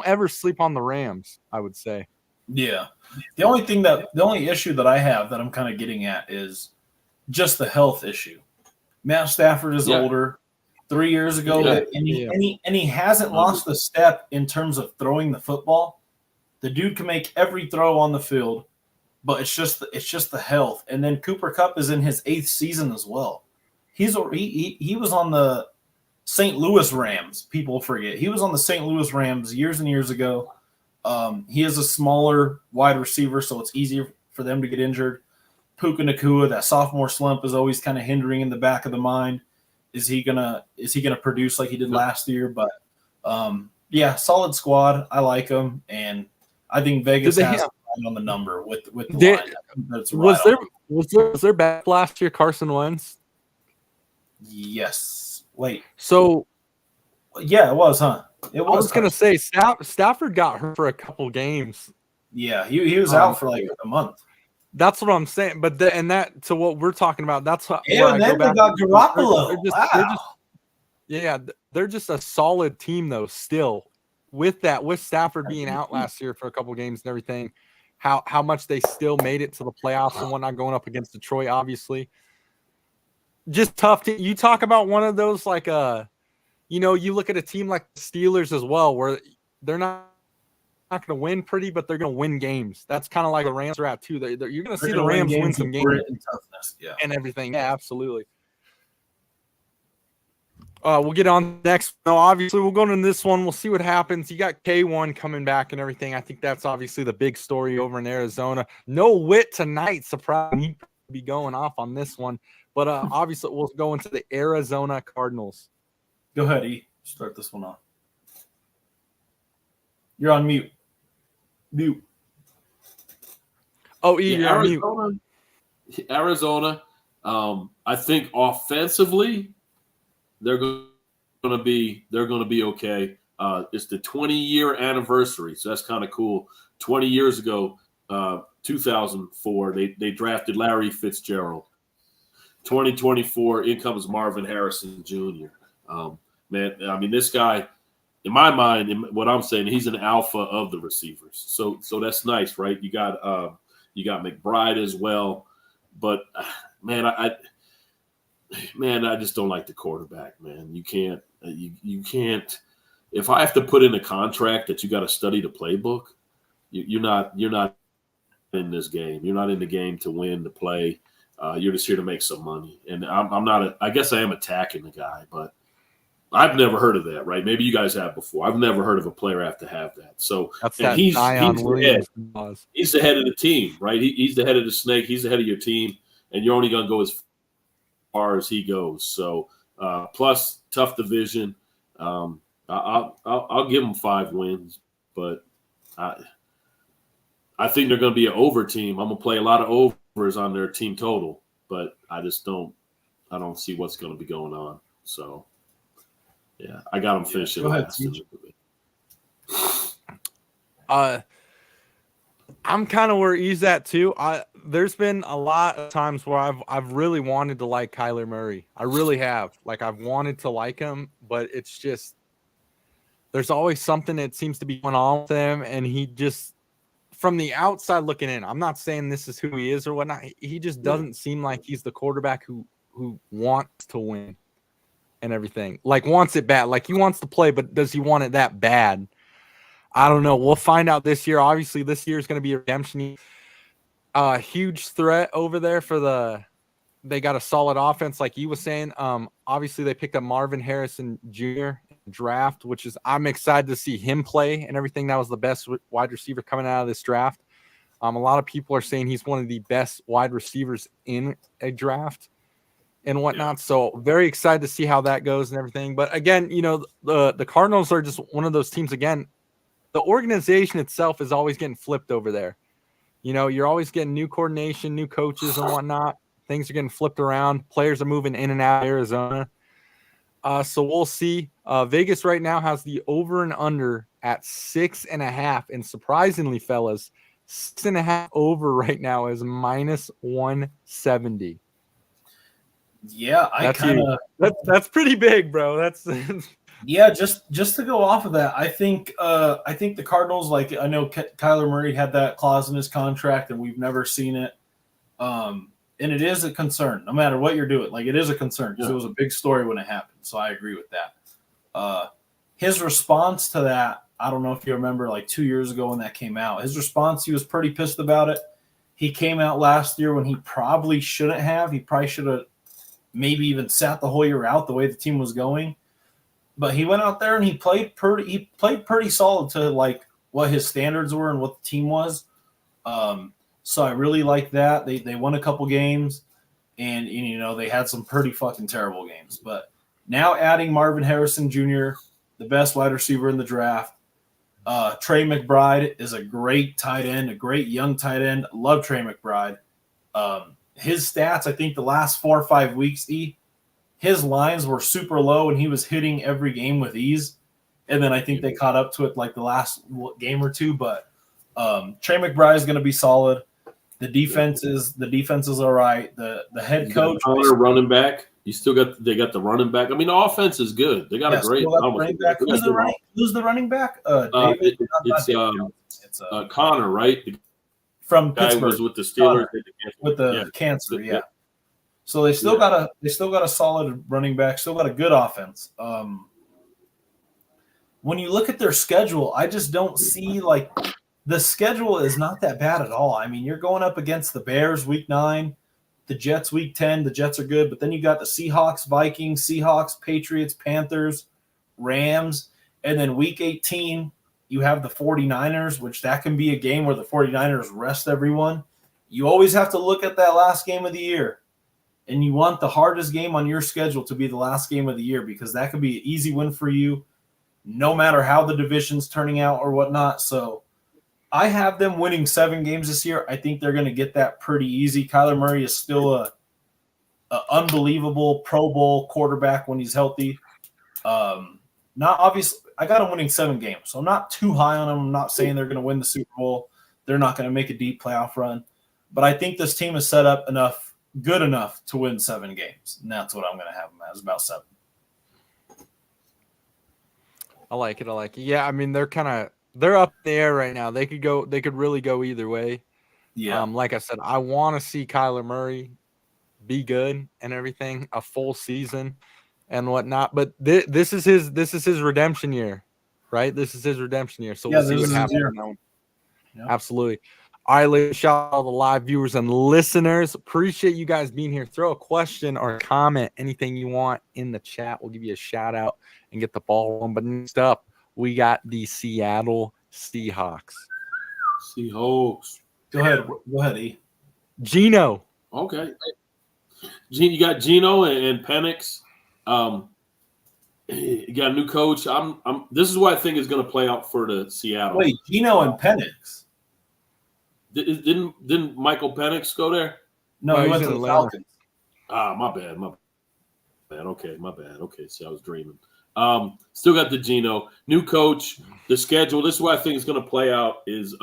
ever sleep on the Rams, I would say. Yeah. The only issue that I have that I'm kind of getting at is just the health issue. Matt Stafford is older. 3 years ago, and he hasn't lost a step in terms of throwing the football. The dude can make every throw on the field, but it's just the health. And then Cooper Kupp is in his 8th season as well. He was on the St. Louis Rams. People forget he was on the St. Louis Rams years and years ago. He is a smaller wide receiver, so it's easier for them to get injured. Puka Nacua, that sophomore slump is always kind of hindering in the back of the mind. Is he gonna produce like he did last year? But solid squad. I like him, and I think Vegas has on the number with the line. That's was there back last year, Carson Wentz? Yes. Wait. So yeah, it was, huh? It was. I was gonna say Stafford got hurt for a couple games. Yeah, he was out for like a month. That's what I'm saying. But to what we're talking about, that's how. Yeah, and then they got Garoppolo. They're just a solid team though. Still, with Stafford being out last year for a couple games and everything, how much they still made it to the playoffs and whatnot, going up against Detroit, obviously. Just tough. You talk about one of those like you look at a team like the Steelers as well, where they're not going to win pretty, but they're going to win games. That's kind of like the Rams are at too. You're going to see the Rams win some games and everything. Yeah, absolutely. We'll get on next. No, obviously we'll go into this one. We'll see what happens. You got K1 coming back and everything. I think that's obviously the big story over in Arizona. No Witt tonight. Surprise, he'd be going off on this one. But obviously we'll go into the Arizona Cardinals. Go ahead, E. Start this one off. You're on mute. Mute. Oh, E, you're on mute. Arizona. I think offensively, they're going to be okay. It's the 20-year anniversary, so that's kind of cool. 20 years ago, 2004, they drafted Larry Fitzgerald. 2024, in comes Marvin Harrison Jr. Man, I mean, this guy, in my mind, what I'm saying, he's an alpha of the receivers. So that's nice, right? You got McBride as well, but man, I just don't like the quarterback, man. You can't. If I have to put in a contract that you got to study the playbook, you're not in this game. You're not in the game to win, to play. You're just here to make some money. And I'm not. I guess I am attacking the guy, but I've never heard of that, right? Maybe you guys have before. I've never heard of a player have to have that. So he's the head of the team, right? He's the head of the snake. He's the head of your team, and you're only going to go as far as he goes. So plus tough division. I'll give them 5 wins, but I think they're going to be an over team. I'm going to play a lot of overs on their team total, but I don't see what's going to be going on. So. Yeah, I got them finishing last. I'm kind of where he's at too. There's been a lot of times where I've really wanted to like Kyler Murray. I really have. Like I've wanted to like him, but it's just there's always something that seems to be going on with him, and he just from the outside looking in. I'm not saying this is who he is or whatnot. He just doesn't seem like he's the quarterback who wants to win. And everything, like wants it bad, like he wants to play, but does he want it that bad? I don't know. We'll find out this year. Obviously, this year is going to be a redemption. Huge threat over there they got a solid offense, like you was saying. Obviously, they picked up Marvin Harrison Jr. draft, which is I'm excited to see him play and everything. That was the best wide receiver coming out of this draft. A lot of people are saying he's one of the best wide receivers in a draft. And whatnot. Yeah. So very excited to see how that goes and everything. But again, the Cardinals are just one of those teams. Again, the organization itself is always getting flipped over there. You're always getting new coordination, new coaches and whatnot. Things are getting flipped around. Players are moving in and out of Arizona. So we'll see. Vegas right now has the over and under at 6.5. And surprisingly, fellas, 6.5 over right now is -170. Yeah, I That's kind of that's pretty big, bro. That's yeah. Just to go off of that, I think the Cardinals, like, I know Kyler Murray had that clause in his contract, and we've never seen it. And it is a concern, no matter what you're doing. Like, it is a concern because it was a big story when it happened. So I agree with that. His response to that, I don't know if you remember, like 2 years ago when that came out, his response, he was pretty pissed about it. He came out last year when he probably shouldn't have. He probably should have maybe even sat the whole year out the way the team was going. But he went out there and he played pretty solid to like what his standards were and what the team was. So I really like that. They won a couple games, and they had some pretty fucking terrible games. But now adding Marvin Harrison Jr., the best wide receiver in the draft. Trey McBride is a great tight end, a great young tight end. Love Trey McBride. His stats, I think the last 4 or 5 weeks, his lines were super low, and he was hitting every game with ease. And then I think they caught up to it like the last game or two. But Trey McBride is going to be solid. The defense is all right. The head coach, running back. They got the running back. I mean, the offense is good. They got a great running back. Who's the running back? David? It's Connor, right? The from guy Pittsburgh was with the Steelers with the cancer. Yeah. So they still got a solid running back. Still got a good offense. When you look at their schedule, I just don't see like. The schedule is not that bad at all. I mean, you're going up against the Bears week 9, the Jets week 10. The Jets are good, but then you got the Seahawks, Vikings, Patriots, Panthers, Rams, and then week 18, you have the 49ers, which that can be a game where the 49ers rest everyone. You always have to look at that last game of the year, and you want the hardest game on your schedule to be the last game of the year because that could be an easy win for you no matter how the division's turning out or whatnot. So I have them winning 7 games this year. I think they're going to get that pretty easy. Kyler Murray is still a unbelievable Pro Bowl quarterback when he's healthy. Not obvious. I got them winning 7 games, so I'm not too high on them. I'm not saying they're going to win the Super Bowl. They're not going to make a deep playoff run, but I think this team is set up good enough to win 7 games, and that's what I'm going to have them as, about 7. I like it. Yeah, I mean they're up there right now. They could really go either way. Yeah. Like I said, I want to see Kyler Murray be good and everything, a full season and whatnot. But this is his redemption year, right? This is his redemption year. So we'll see what happens. Yeah. Absolutely. All right, ladies, shout out all the live viewers and listeners. Appreciate you guys being here. Throw a question or a comment, anything you want in the chat. We'll give you a shout out and get the ball rolling. But next up, we got the Seattle Seahawks. Seahawks. Go ahead, E. Geno. Okay. You got Geno and Penix. You got a new coach. This is what I think is going to play out for the Seattle. Wait, Geno and Penix. Didn't Michael Penix go there? No, he went to the Falcons. My bad. Okay, my bad. Okay, see, I was dreaming. Still got the Geno. New coach. The schedule. This is what I think is going to play out is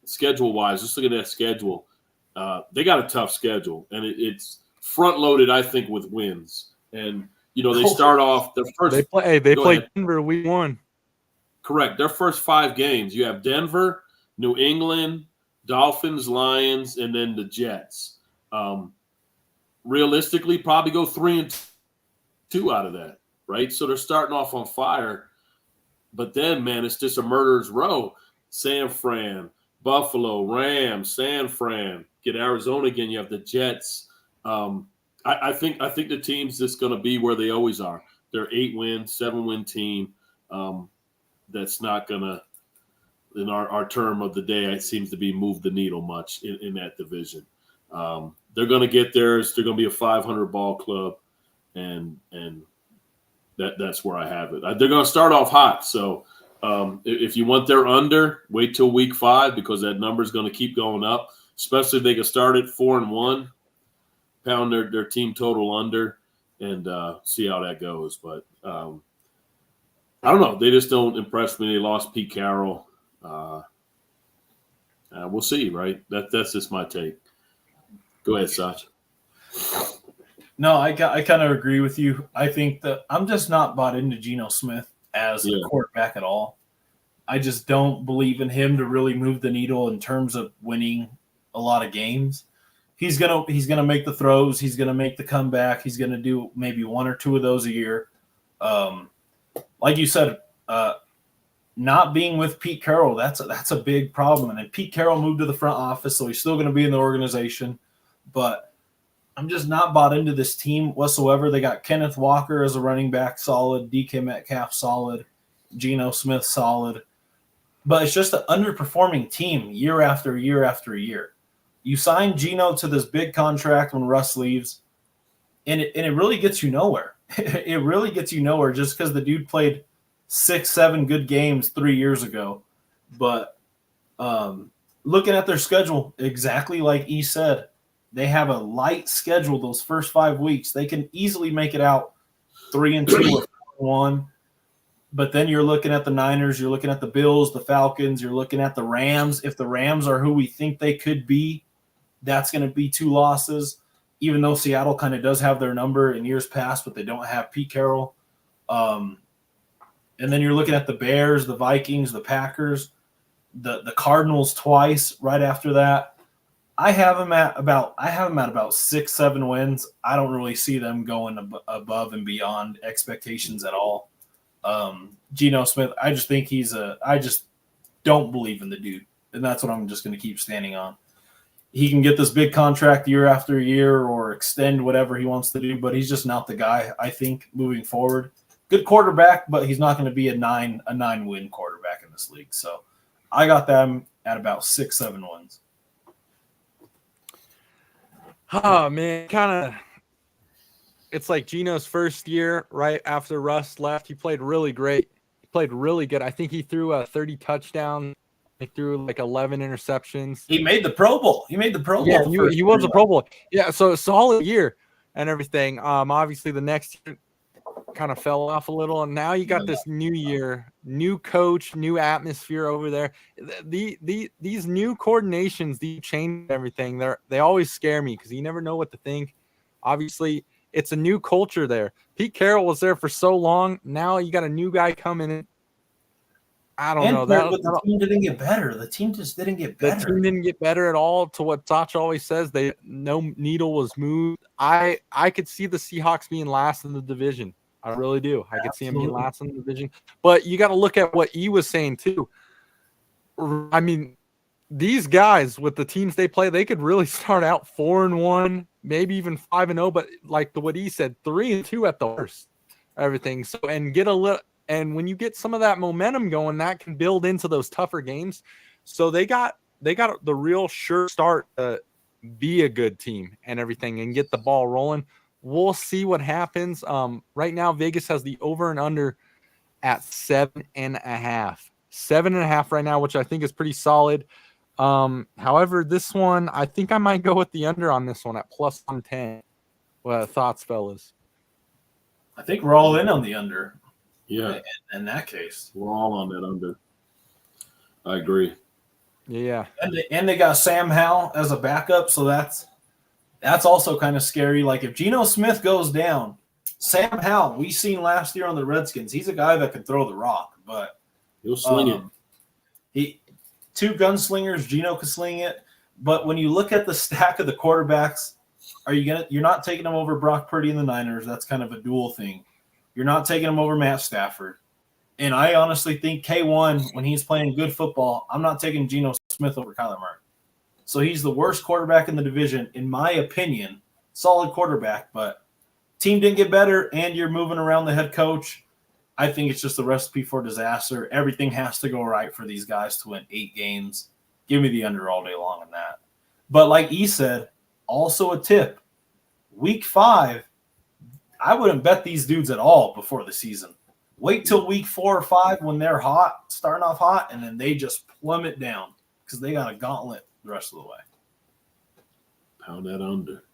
schedule-wise. Just look at that schedule. They got a tough schedule, and it's front-loaded, I think, with wins. And, they start off their first – They play Denver week 1. Correct. Their first 5 games. You have Denver, New England, Dolphins, Lions, and then the Jets. Realistically, probably go 3-2 out of that. Right, so they're starting off on fire, but then, man, it's just a murderer's row. San Fran, Buffalo, Rams, San Fran. Get Arizona again. You have the Jets. I think the team's just going to be where they always are. They're 8-win, 7-win team. That's not going to, in our term of the day, it seems to be move the needle much in that division. They're going to get theirs. They're going to be a 500 ball club, and that's where I have it. They're going to start off hot. So if you want their under, wait till week 5 because that number is going to keep going up, especially if they can start at 4-1, pound their team total under, and see how that goes. But I don't know. They just don't impress me. They lost Pete Carroll. We'll see, right? That's just my take. Go ahead, Sach. No, I kind of agree with you. I think that I'm just not bought into Geno Smith as a quarterback at all. I just don't believe in him to really move the needle in terms of winning a lot of games. He's gonna make the throws. He's gonna make the comeback. He's gonna do maybe one or two of those a year. Like you said, not being with Pete Carroll, that's a big problem. And then Pete Carroll moved to the front office, so he's still going to be in the organization. But I'm just not bought into this team whatsoever. They got Kenneth Walker as a running back, solid. DK Metcalf, solid. Geno Smith, solid. But it's just an underperforming team year after year after year. You sign Geno to this big contract when Russ leaves, and it really gets you nowhere. It really gets you nowhere just because the dude played 6-7 good games 3 years ago. But looking at their schedule, exactly like E said, they have a light schedule those first 5 weeks. They can easily make it out 3-2 or 4-1. But then you're looking at the Niners, you're looking at the Bills, the Falcons, you're looking at the Rams. If the Rams are who we think they could be, that's going to be 2 losses, even though Seattle kind of does have their number in years past, but they don't have Pete Carroll. And then you're looking at the Bears, the Vikings, the Packers, the Cardinals twice right after that. I have them at about 6-7 wins. I don't really see them going above and beyond expectations at all. Geno Smith, I just think I just don't believe in the dude, and that's what I'm just going to keep standing on. He can get this big contract year after year or extend whatever he wants to do, but he's just not the guy, I think, moving forward. Good quarterback, but he's not going to be a 9-win quarterback in this league. So I got them at about 6-7 wins. Oh, man, it's like Geno's first year right after Russ left. He played really great. He played really good. I think he threw 30 touchdowns. He threw like 11 interceptions. He made the Pro Bowl. He Pro Bowl. Yeah, he was a Pro Bowl. Yeah, so a solid year and everything. Obviously the next year kind of fell off a little, and now you got this new year, new coach, new atmosphere over there. These new coordinations, these change everything. They always scare me because you never know what to think. Obviously, it's a new culture there. Pete Carroll was there for so long. Now you got a new guy coming in. I don't know. But the team didn't get better. The team just didn't get better. The team didn't get better at all. To what Sach always says, no needle was moved. I could see the Seahawks being last in the division. I really do. I could see him being last in the division. But you got to look at what E was saying too. I mean, these guys with the teams they play, they could really start out 4-1, maybe even 5-0. But like what he said, 3-2 at the worst. Everything. So and get a little. And when you get some of that momentum going, that can build into those tougher games. So they got the real sure start to be a good team and everything and get the ball rolling. We'll see what happens. Right now, Vegas has the over and under at 7.5. 7.5 right now, which I think is pretty solid. However, this one, I think I might go with the under on this one at plus 110. What thoughts, fellas? I think we're all in on the under. Yeah. In that case. We're all on that under. I agree. Yeah. And they got Sam Howell as a backup, so that's also kind of scary. Like if Geno Smith goes down, Sam Howell, we seen last year on the Redskins, he's a guy that can throw the rock, but he'll sling it. 2 gunslingers, Geno can sling it. But when you look at the stack of the quarterbacks, you're not taking them over Brock Purdy and the Niners. That's kind of a dual thing. You're not taking him over Matt Stafford. And I honestly think K1, when he's playing good football, I'm not taking Geno Smith over Kyler Murray. So he's the worst quarterback in the division, in my opinion. Solid quarterback, but team didn't get better, and you're moving around the head coach. I think it's just a recipe for disaster. Everything has to go right for these guys to win 8 games. Give me the under all day long on that. But like E said, also a tip. Week 5, I wouldn't bet these dudes at all before the season. Wait till week 4 or 5 when they're hot, starting off hot, and then they just plummet down because they got a gauntlet the rest of the way. Pound that under.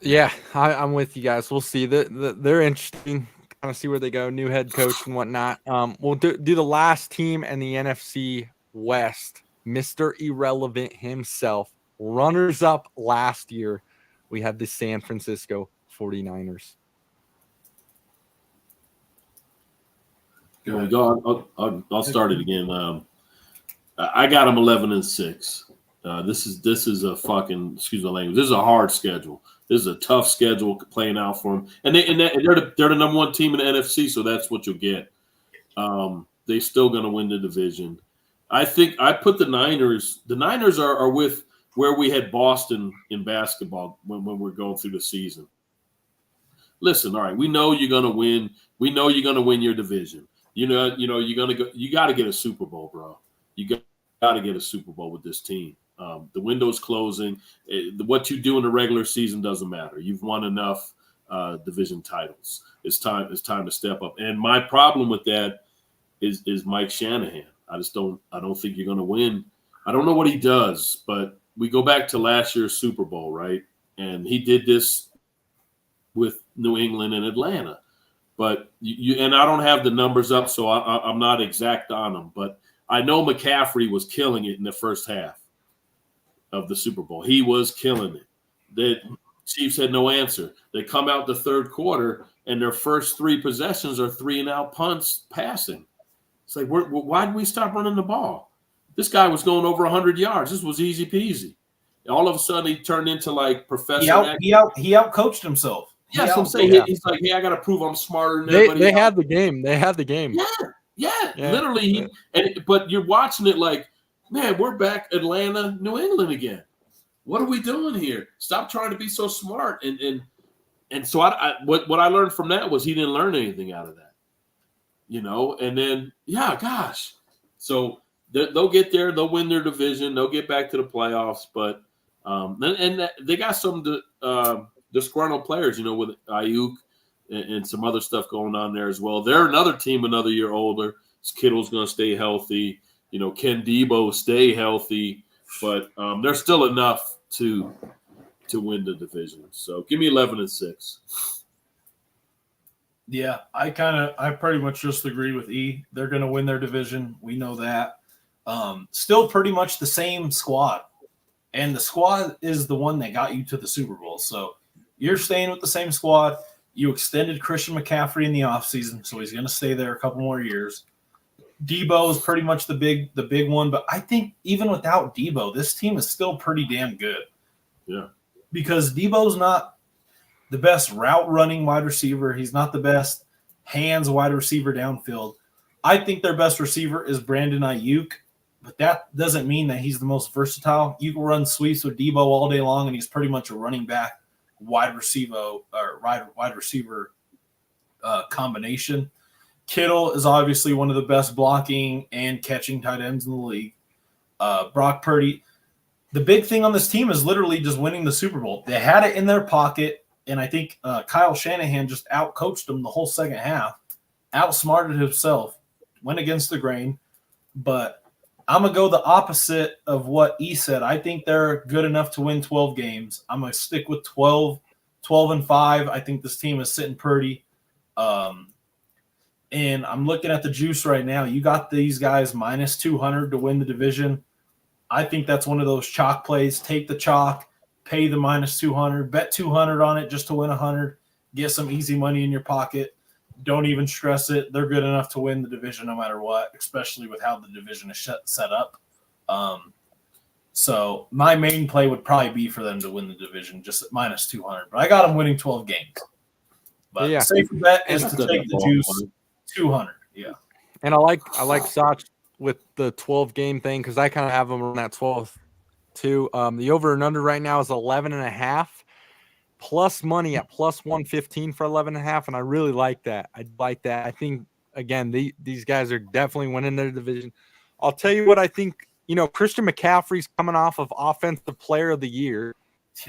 Yeah, I'm with you guys. We'll see. They're interesting. Kind of see where they go. New head coach and whatnot. We'll do the last team in the NFC West. Mr. Irrelevant himself, Runners up last year, we had the San Francisco 49ers. Here we go. I'll start it again. I got them 11-6. This is a fucking, excuse my language. This is a hard schedule. This is a tough schedule playing out for them, and they're the number one team in the NFC, so that's what you'll get. They're still going to win the division. I think I put the Niners. The Niners are with where we had Boston in basketball when we're going through the season. Listen, all right, we know you're going to win. We know you're going to win your division. You know you're going to go. You got to get a Super Bowl, bro. You got to get a Super Bowl with this team. The window's closing. What you do in the regular season doesn't matter. You've won enough division titles. It's time to step up. And my problem with that is Mike Shanahan. I don't think you're going to win. I don't know what he does, but we go back to last year's Super Bowl, right? And he did this with New England and Atlanta. But and I don't have the numbers up, so I'm not exact on them. But I know McCaffrey was killing it in the first half of the Super Bowl. He was killing it. The Chiefs had no answer. They come out the third quarter, and their first 3 possessions are 3-and-out punts passing. It's like, why did we stop running the ball? This guy was going over 100 yards. This was easy peasy. All of a sudden, he turned into like Professor. He outcoached himself. Yeah, that's what I'm saying. He's like, hey, I got to prove I'm smarter than everybody. They had the game. They had the game. Yeah. Literally. But you're watching it like, man, we're back Atlanta, New England again. What are we doing here? Stop trying to be so smart. And so what I learned from that was he didn't learn anything out of that. And then, gosh. So they'll get there. They'll win their division. They'll get back to the playoffs. But they got some disgruntled players, with Ayuk and some other stuff going on there as well. They're another team another year older. Kittle's going to stay healthy. Ken Debo stay healthy. But there's still enough to win the division. So give me 11-6. Yeah, I pretty much just agree with E. They're going to win their division. We know that. Still pretty much the same squad. And the squad is the one that got you to the Super Bowl. So you're staying with the same squad. You extended Christian McCaffrey in the offseason, so he's going to stay there a couple more years. Debo is pretty much the big one. But I think even without Debo, this team is still pretty damn good. Yeah. Because Debo's not the best route running wide receiver. He's not the best hands wide receiver downfield. I think their best receiver is Brandon Ayuk, but that doesn't mean that he's the most versatile. You can run sweeps with Debo all day long, and he's pretty much a running back wide receiver combination. Kittle is obviously one of the best blocking and catching tight ends in the league. Brock Purdy. The big thing on this team is literally just winning the Super Bowl. They had it in their pocket, and I think Kyle Shanahan just outcoached them the whole second half, outsmarted himself, went against the grain. But I'm going to go the opposite of what E said. I think they're good enough to win 12 games. I'm going to stick with 12-5. I think this team is sitting pretty. And I'm looking at the juice right now. You got these guys minus 200 to win the division. I think that's one of those chalk plays. Take the chalk, pay the minus 200, bet 200 on it just to win 100, get some easy money in your pocket. Don't even stress it. They're good enough to win the division no matter what, especially with how the division is set up. So my main play would probably be for them to win the division just at minus 200. But I got them winning 12 games. But the safer bet is to take the juice 200. Yeah. And I like Soch with the 12-game thing because I kind of have them on that 12th too. The over and under right now is 11.5. Plus money at plus 115 for 11.5, and I really like that. I like that. I think, again, these guys are definitely winning their division. I'll tell you what I think. Christian McCaffrey's coming off of Offensive Player of the Year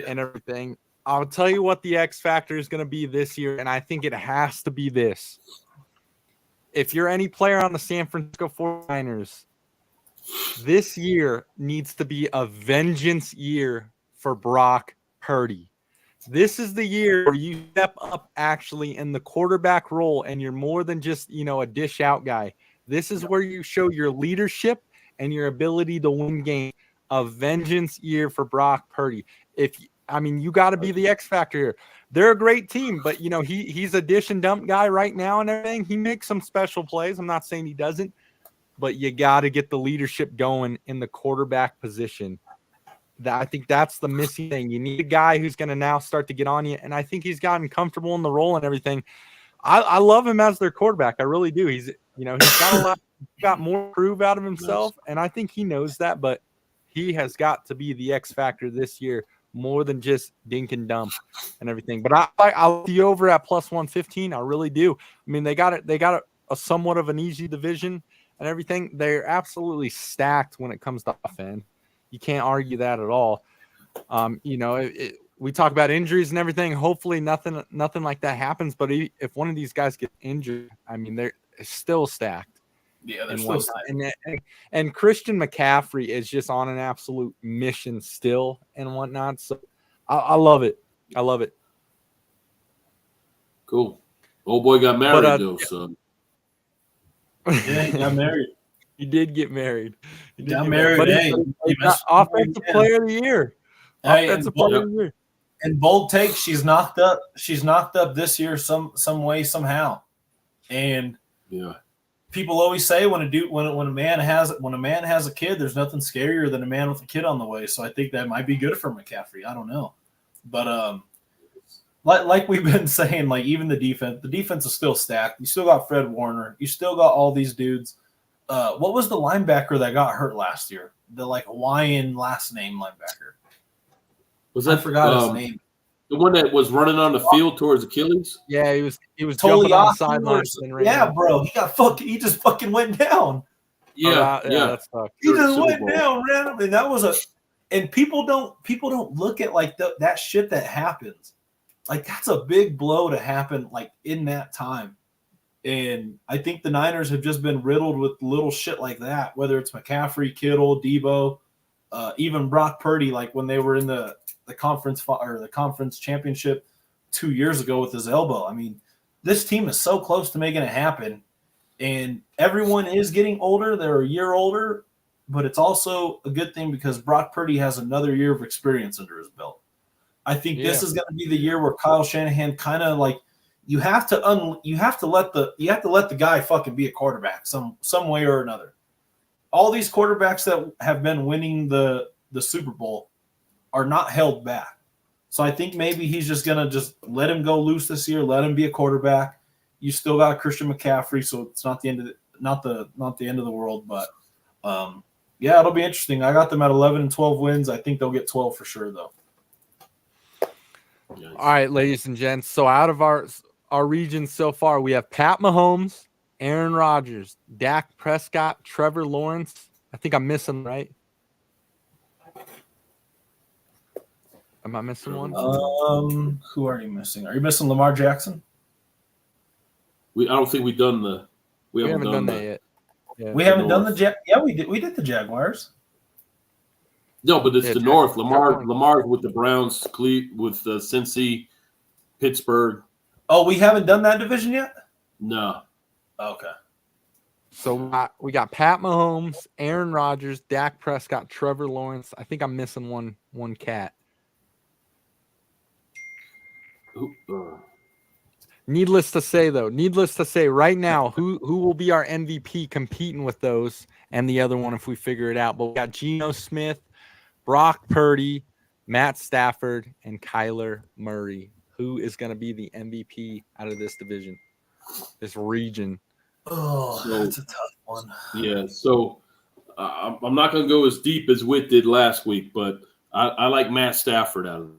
and everything. I'll tell you what the X factor is going to be this year, and I think it has to be this. If you're any player on the San Francisco 49ers, this year needs to be a vengeance year for Brock Purdy. This is the year where you step up actually in the quarterback role and you're more than just, a dish out guy. This is where you show your leadership and your ability to win games. a vengeance year for Brock Purdy. You got to be the X factor here. They're a great team, but he's a dish and dump guy right now and everything. He makes some special plays. I'm not saying he doesn't, but you got to get the leadership going in the quarterback position. I think that's the missing thing. You need a guy who's going to now start to get on you, and I think he's gotten comfortable in the role and everything. I love him as their quarterback. I really do. He's got a lot, got more prove out of himself, and I think he knows that. But he has got to be the X factor this year, more than just dink and dump and everything. But I'll be over at plus 115. I really do. I mean, they got a somewhat of an easy division and everything. They're absolutely stacked when it comes to offense. You can't argue that at all. We talk about injuries and everything. Hopefully nothing like that happens. But if one of these guys gets injured, I mean, they're still stacked. Yeah, they're still stacked. And Christian McCaffrey is just on an absolute mission still and whatnot. So I love it. I love it. Cool. Old boy got married though, son. Yeah, he got married. He did get married. He got married. But he offensive player of the year. Offensive player of the year. And bold take, she's knocked up. She's knocked up this year some way somehow. And people always say when a man has a kid, there's nothing scarier than a man with a kid on the way. So I think that might be good for McCaffrey. I don't know, but like we've been saying, like even the defense is still stacked. You still got Fred Warner. You still got all these dudes. What was the linebacker that got hurt last year? The Hawaiian last name linebacker. I forgot his name. The one that was running on the field towards Achilles? Yeah, he was jumping on the sidelines. Yeah, bro. He just fucking went down. Yeah. That sucked. He just went down randomly. And people don't look at that shit that happens. Like that's a big blow to happen like in that time. And I think the Niners have just been riddled with little shit like that, whether it's McCaffrey, Kittle, Debo, even Brock Purdy, like when they were in the conference or the conference championship 2 years ago with his elbow. I mean, this team is so close to making it happen, and everyone is getting older. They're a year older, but it's also a good thing because Brock Purdy has another year of experience under his belt. I think this is going to be the year where Kyle Shanahan kind of like you have to let the guy fucking be a quarterback some way or another. All these quarterbacks that have been winning the Super Bowl are not held back. So I think maybe he's just going to just let him go loose this year, let him be a quarterback. You still got Christian McCaffrey, so it's not the end of the end of the world, but it'll be interesting. I got them at 11 and 12 wins. I think they'll get 12 for sure though. All right, ladies and gents. So out of our region so far, we have Pat Mahomes, Aaron Rodgers, Dak Prescott, Trevor Lawrence. I think I'm missing, right? Am I missing one? Who are you missing? Are you missing Lamar Jackson? I don't think we've done the. We haven't done that yet. Yeah. We haven't done the we did. We did the Jaguars. No, but it's the North. Lamar with the Browns, with Cincy, Pittsburgh. Oh, we haven't done that division yet? No. Okay. So we got Pat Mahomes, Aaron Rodgers, Dak Prescott, Trevor Lawrence. I think I'm missing one cat. Needless to say, right now, who will be our MVP competing with those and the other one if we figure it out. But we got Geno Smith, Brock Purdy, Matt Stafford, and Kyler Murray. Who is going to be the MVP out of this division, this region? Oh, that's a tough one. Yeah, so I'm not going to go as deep as Witt did last week, but I like Matt Stafford out of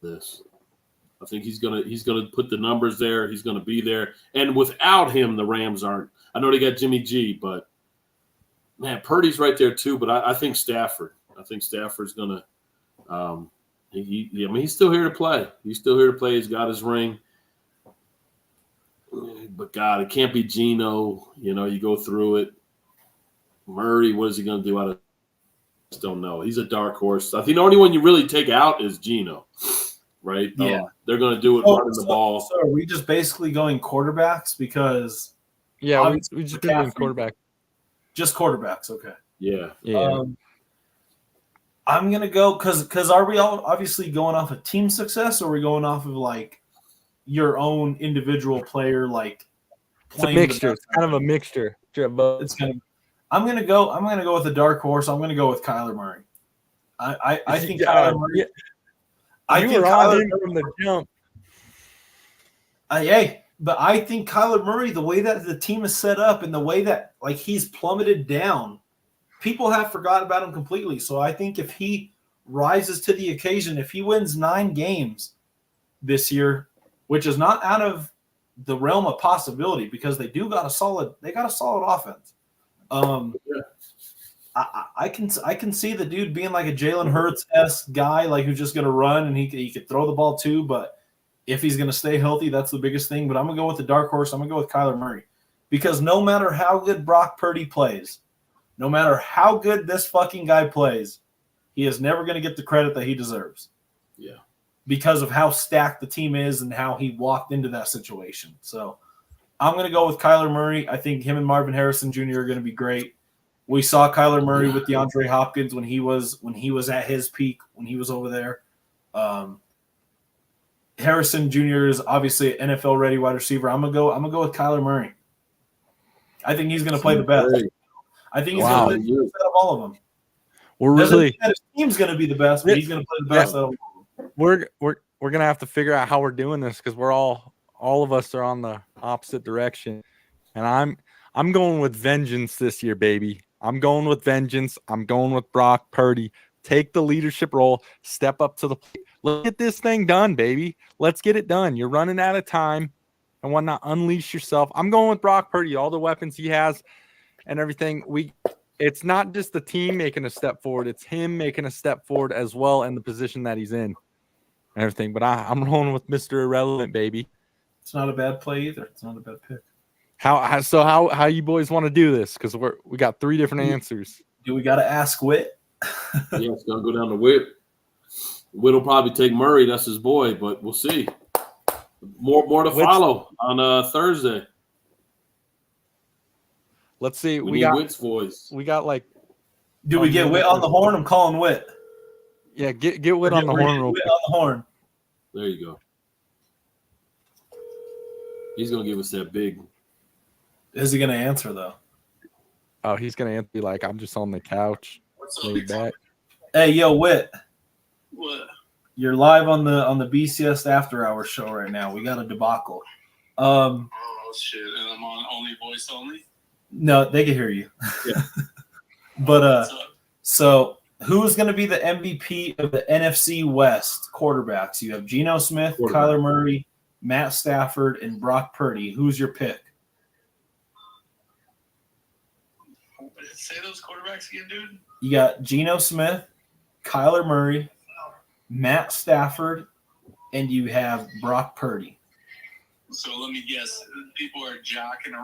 this. I think he's gonna put the numbers there. He's gonna be there, and without him, the Rams aren't. I know they got Jimmy G, but man, Purdy's right there too. But I think Stafford. I think Stafford's gonna. He's still here to play. He's still here to play. He's got his ring. But God, it can't be Geno. You go through it. Murray, what is he gonna do? I just don't know. He's a dark horse. I think the only one you really take out is Geno. Right? Yeah. They're going to do it running the ball. So are we just basically going quarterbacks because we just been doing quarterback. Just quarterbacks, okay. Yeah. I'm gonna go because are we all obviously going off of team success, or are we going off of like your own individual player, like It's a playing the mixture. best? It's kind of a mixture. It's gonna. I'm gonna go with a dark horse. I'm gonna go with Kyler Murray. I think Kyler Murray. Yeah. I You think were on Kyler him from the jump. But I think Kyler Murray, the way that the team is set up and the way that like he's plummeted down, people have forgotten about him completely. So I think if he rises to the occasion, if he wins 9 games this year, which is not out of the realm of possibility because they got a solid offense. I can see the dude being like a Jalen Hurts-esque guy, like who's just going to run and he could throw the ball too. But if he's going to stay healthy, that's the biggest thing. But I'm going to go with the dark horse. I'm going to go with Kyler Murray because no matter how good Brock Purdy plays, no matter how good this fucking guy plays, he is never going to get the credit that he deserves. Yeah. Because of how stacked the team is and how he walked into that situation. So I'm going to go with Kyler Murray. I think him and Marvin Harrison Jr. are going to be great. We saw Kyler Murray with DeAndre Hopkins when he was at his peak, when he was over there. Harrison Jr. is obviously an NFL ready wide receiver. I'm gonna go with Kyler Murray. I think he's gonna play the best. I think he's gonna play the best out of all of them. Doesn't mean that his team's gonna be the best, but he's gonna play the best out of all of them. We're gonna have to figure out how we're doing this because we're all of us are on the opposite direction, and I'm going with vengeance this year, baby. I'm going with vengeance. I'm going with Brock Purdy. Take the leadership role. Step up to the plate. Let's get this thing done, baby. Let's get it done. You're running out of time and whatnot. Unleash yourself. I'm going with Brock Purdy. All the weapons he has and everything. It's not just the team making a step forward. It's him making a step forward as well in the position that he's in and everything. But I'm rolling with Mr. Irrelevant, baby. It's not a bad play either. It's not a bad pick. How you boys want to do this? Because we got 3 different answers. Do we got to ask Whit? Yeah, it's gonna go down to Whit. Whit will probably take Murray. That's his boy, but we'll see. More to follow on Thursday. Let's see. We got Whit's voice. We got like. Do we get Whit on the horn? I'm calling Whit. Yeah, get Whit on the horn. Whit on the horn. There you go. He's gonna give us that big. Is he gonna answer though? Oh, he's gonna answer like I'm just on the couch. Laid back. Hey, yo, Whit. What? You're live on the BCS After Hours show right now. We got a debacle. Oh shit! And I'm on only voice only. No, they can hear you. Yeah. But so who's going to be the MVP of the NFC West quarterbacks? You have Geno Smith, Kyler Murray, Matt Stafford, and Brock Purdy. Who's your pick? Say those quarterbacks again, dude. You got Geno Smith, Kyler Murray, Matt Stafford, and you have Brock Purdy. So let me guess. People are jockeying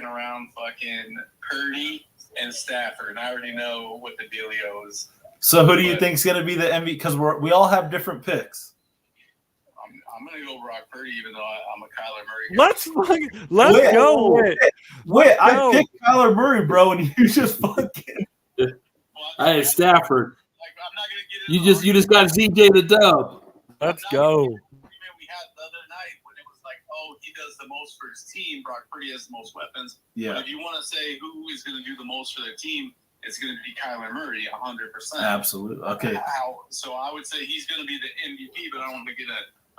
around fucking Purdy and Stafford. I already know what the dealio is. So who do you think is going to be the MVP? Because we all have different picks. I'm going to go Brock Purdy, even though I'm a Kyler Murray guy. Let's go. Wait, I picked Kyler Murray, bro, and you just fucking. Hey, Stafford. Like, I'm not going to get it. You just got ZJ the dub. Let's go. We had the other night when it was like, oh, he does the most for his team. Brock Purdy has the most weapons. Yeah. But if you want to say who is going to do the most for their team, it's going to be Kyler Murray, 100%. Absolutely. Okay. So I would say he's going to be the MVP, but I don't want to get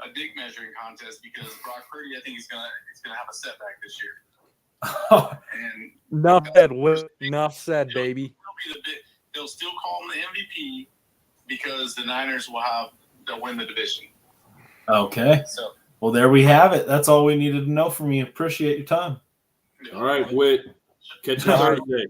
a dick measuring contest because Brock Purdy, I think he's gonna have a setback this year. And Enough said, baby. They'll still call him the MVP because the Niners they'll win the division. Okay. So well, there we have it. That's all we needed to know from you. Appreciate your time. All right, Whit. Catch you Thursday.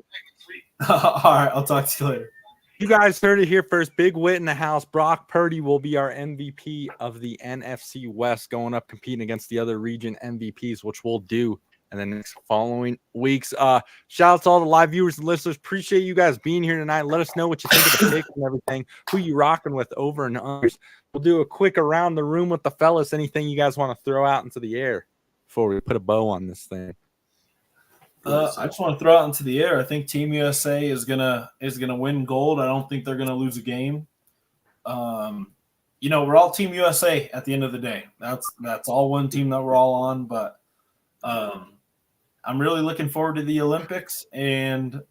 All right, I'll talk to you later. You guys heard it here first. Big Whit in the house. Brock Purdy will be our MVP of the NFC West, going up competing against the other region MVPs, which we'll do in the next following weeks. Shout out to all the live viewers and listeners. Appreciate you guys being here tonight. Let us know what you think of the picks and everything. Who you rocking with over and unders. We'll do a quick around the room with the fellas. Anything you guys want to throw out into the air before we put a bow on this thing? I just want to throw out into the air. I think Team USA is gonna win gold. I don't think they're gonna lose a game. We're all Team USA at the end of the day. That's all one team that we're all on. But I'm really looking forward to the Olympics, and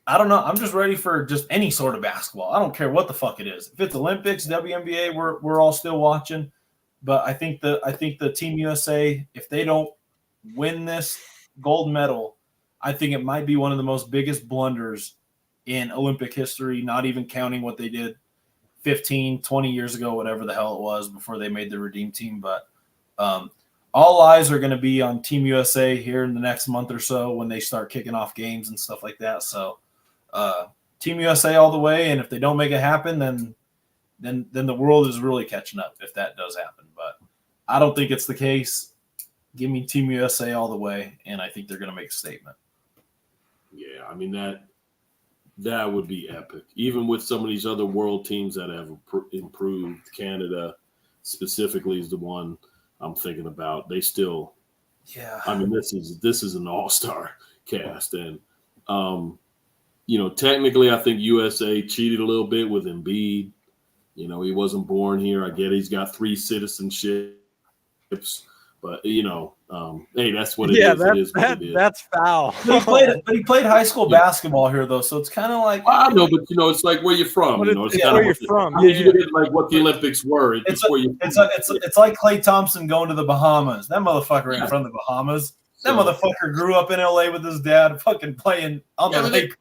I don't know. I'm just ready for just any sort of basketball. I don't care what the fuck it is. If it's Olympics, WNBA, we're all still watching. But I think the Team USA, if they don't win this gold medal, I think it might be one of the most biggest blunders in Olympic history, not even counting what they did 15, 20 years ago, whatever the hell it was before they made the Redeem Team. But all eyes are going to be on Team USA here in the next month or so when they start kicking off games and stuff like that. So Team USA all the way, and if they don't make it happen, then the world is really catching up if that does happen. But I don't think it's the case. Give me Team USA all the way, and I think they're going to make a statement. Yeah, I mean that would be epic. Even with some of these other world teams that have improved, Canada specifically is the one I'm thinking about. They still, yeah. I mean, this is an all-star cast, and technically, I think USA cheated a little bit with Embiid. He wasn't born here. I get it. He's got 3 citizenships. But hey, that's what it is. It is what it is. That's foul. But he played high school basketball here, though, so it's kind of like I know, but it's like where you're from. It's where you're from. You look at like what the Olympics were. It's where you. It's like Klay Thompson going to the Bahamas. That motherfucker ain't from the Bahamas. That motherfucker grew up in LA with his dad, fucking playing on the lake.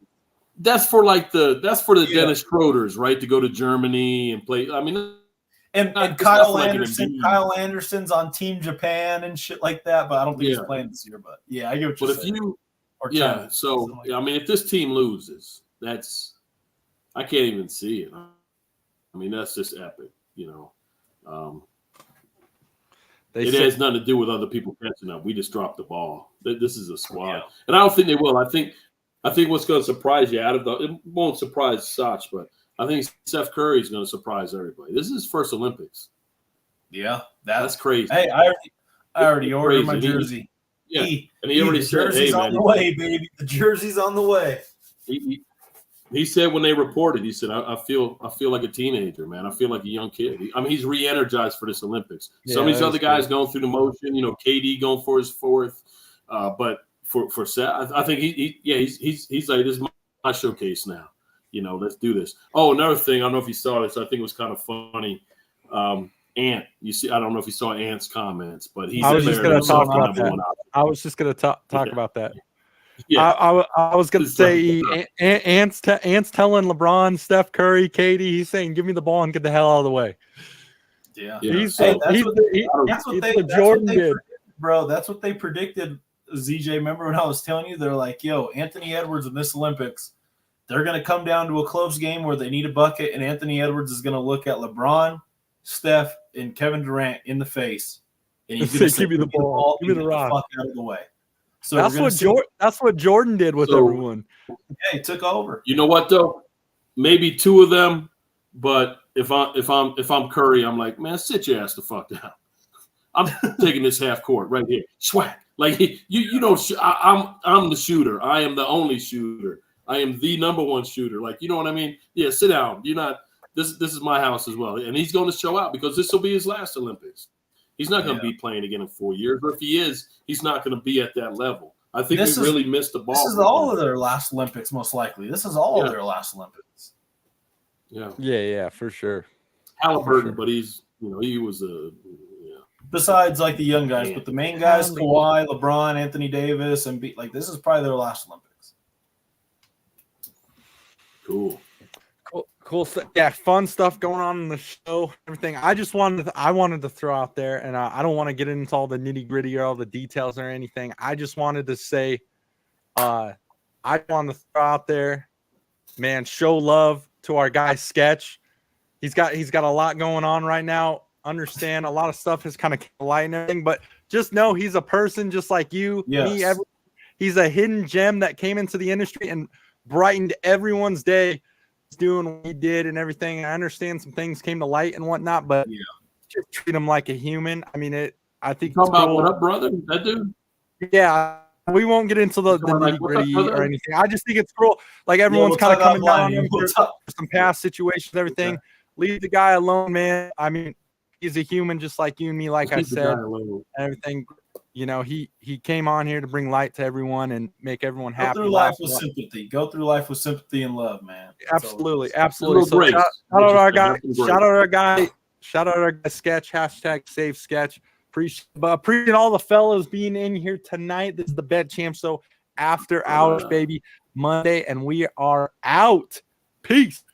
That's for Dennis Schroeder's, right? To go to Germany and play. I mean. And Kyle Anderson. Kyle Anderson's on Team Japan and shit like that, but I don't think he's playing this year. But yeah, I get what you're saying. I mean, if this team loses, I can't even see it. I mean, that's just epic. It has nothing to do with other people catching up. We just dropped the ball. This is a squad, and I don't think they will. I think what's going to surprise you it won't surprise Sach, but I think Steph Curry is going to surprise everybody. This is his first Olympics. Yeah, that's crazy. Hey, I already ordered my jersey. And he already said, "Jersey's on the way, baby. The jersey's on the way." He said when they reported, he said, "I feel like a teenager, man. I feel like a young kid." I mean, he's re-energized for this Olympics. Some of these other guys going through the motion. KD going for his 4th, but for Seth, I think he's like, "This is my showcase now." Let's do this. Oh, another thing. I don't know if you saw this. I think it was kind of funny. Ant, I don't know if you saw Ant's comments, but he's. I was just going to talk about that. I was just going to talk about that. Yeah, I was going to say Ant's telling LeBron, Steph Curry, KD, he's saying, "Give me the ball and get the hell out of the way." Yeah, that's what Jordan did, bro. That's what they predicted. ZJ, remember when I was telling you? They're like, "Yo, Anthony Edwards in this Olympics." They're going to come down to a close game where they need a bucket, and Anthony Edwards is going to look at LeBron, Steph, and Kevin Durant in the face, and he's going to say, "Give me the ball, give me the rock, fuck out of the way." So that's what Jordan did with everyone. Yeah, he took over. You know what though? Maybe 2 of them, but if I'm Curry, I'm like, man, sit your ass the fuck down. I'm taking this half court right here, swag. Like I'm the shooter. I am the only shooter. I am the number 1 shooter. Like, you know what I mean? Yeah, sit down. You're not. This is my house as well, and he's going to show out because this will be his last Olympics. He's not going to be playing again in 4 years, or if he is, he's not going to be at that level. I think we really missed the ball. This is all of their last Olympics, most likely. This is all of their last Olympics. Yeah, for sure. Halliburton, but he was a. Besides, like the young guys, but the main guys, Kawhi, LeBron, Anthony Davis, and this is probably their last Olympics. Cool. Yeah, fun stuff going on in the show. Everything. I wanted to throw out there, and I don't want to get into all the nitty gritty or all the details or anything. I just wanted to say, I want to throw out there, man, show love to our guy Sketch. He's got a lot going on right now. Understand a lot of stuff is kind of light and everything, but just know he's a person just like you, me. He's a hidden gem that came into the industry and brightened everyone's day. Doing what he did and everything. I understand some things came to light and whatnot, but just treat him like a human. I mean, I think. Talking about what up, brother? That dude. Yeah, we won't get into the Come on, like, nitty what's up, gritty brother? or anything. I just think it's cool. Like everyone's we'll kind of talk coming down on offline. him We'll for talk. some past situations, everything. Leave the guy alone, man. I mean, he's a human just like you and me, like I Leave the said, guy alone. everything. You know, he came on here to bring light to everyone and make everyone Go happy. through life with sympathy. Go through life with sympathy and love, man. That's all it Absolutely, is. absolutely. A little So grace. shout out our guy. Have some grace. Shout out our guy. Shout out our guy. Sketch hashtag save sketch. Appreciate all the fellas being in here tonight. This is the Bet Champ Show after hours, baby. Monday, and we are out. Peace.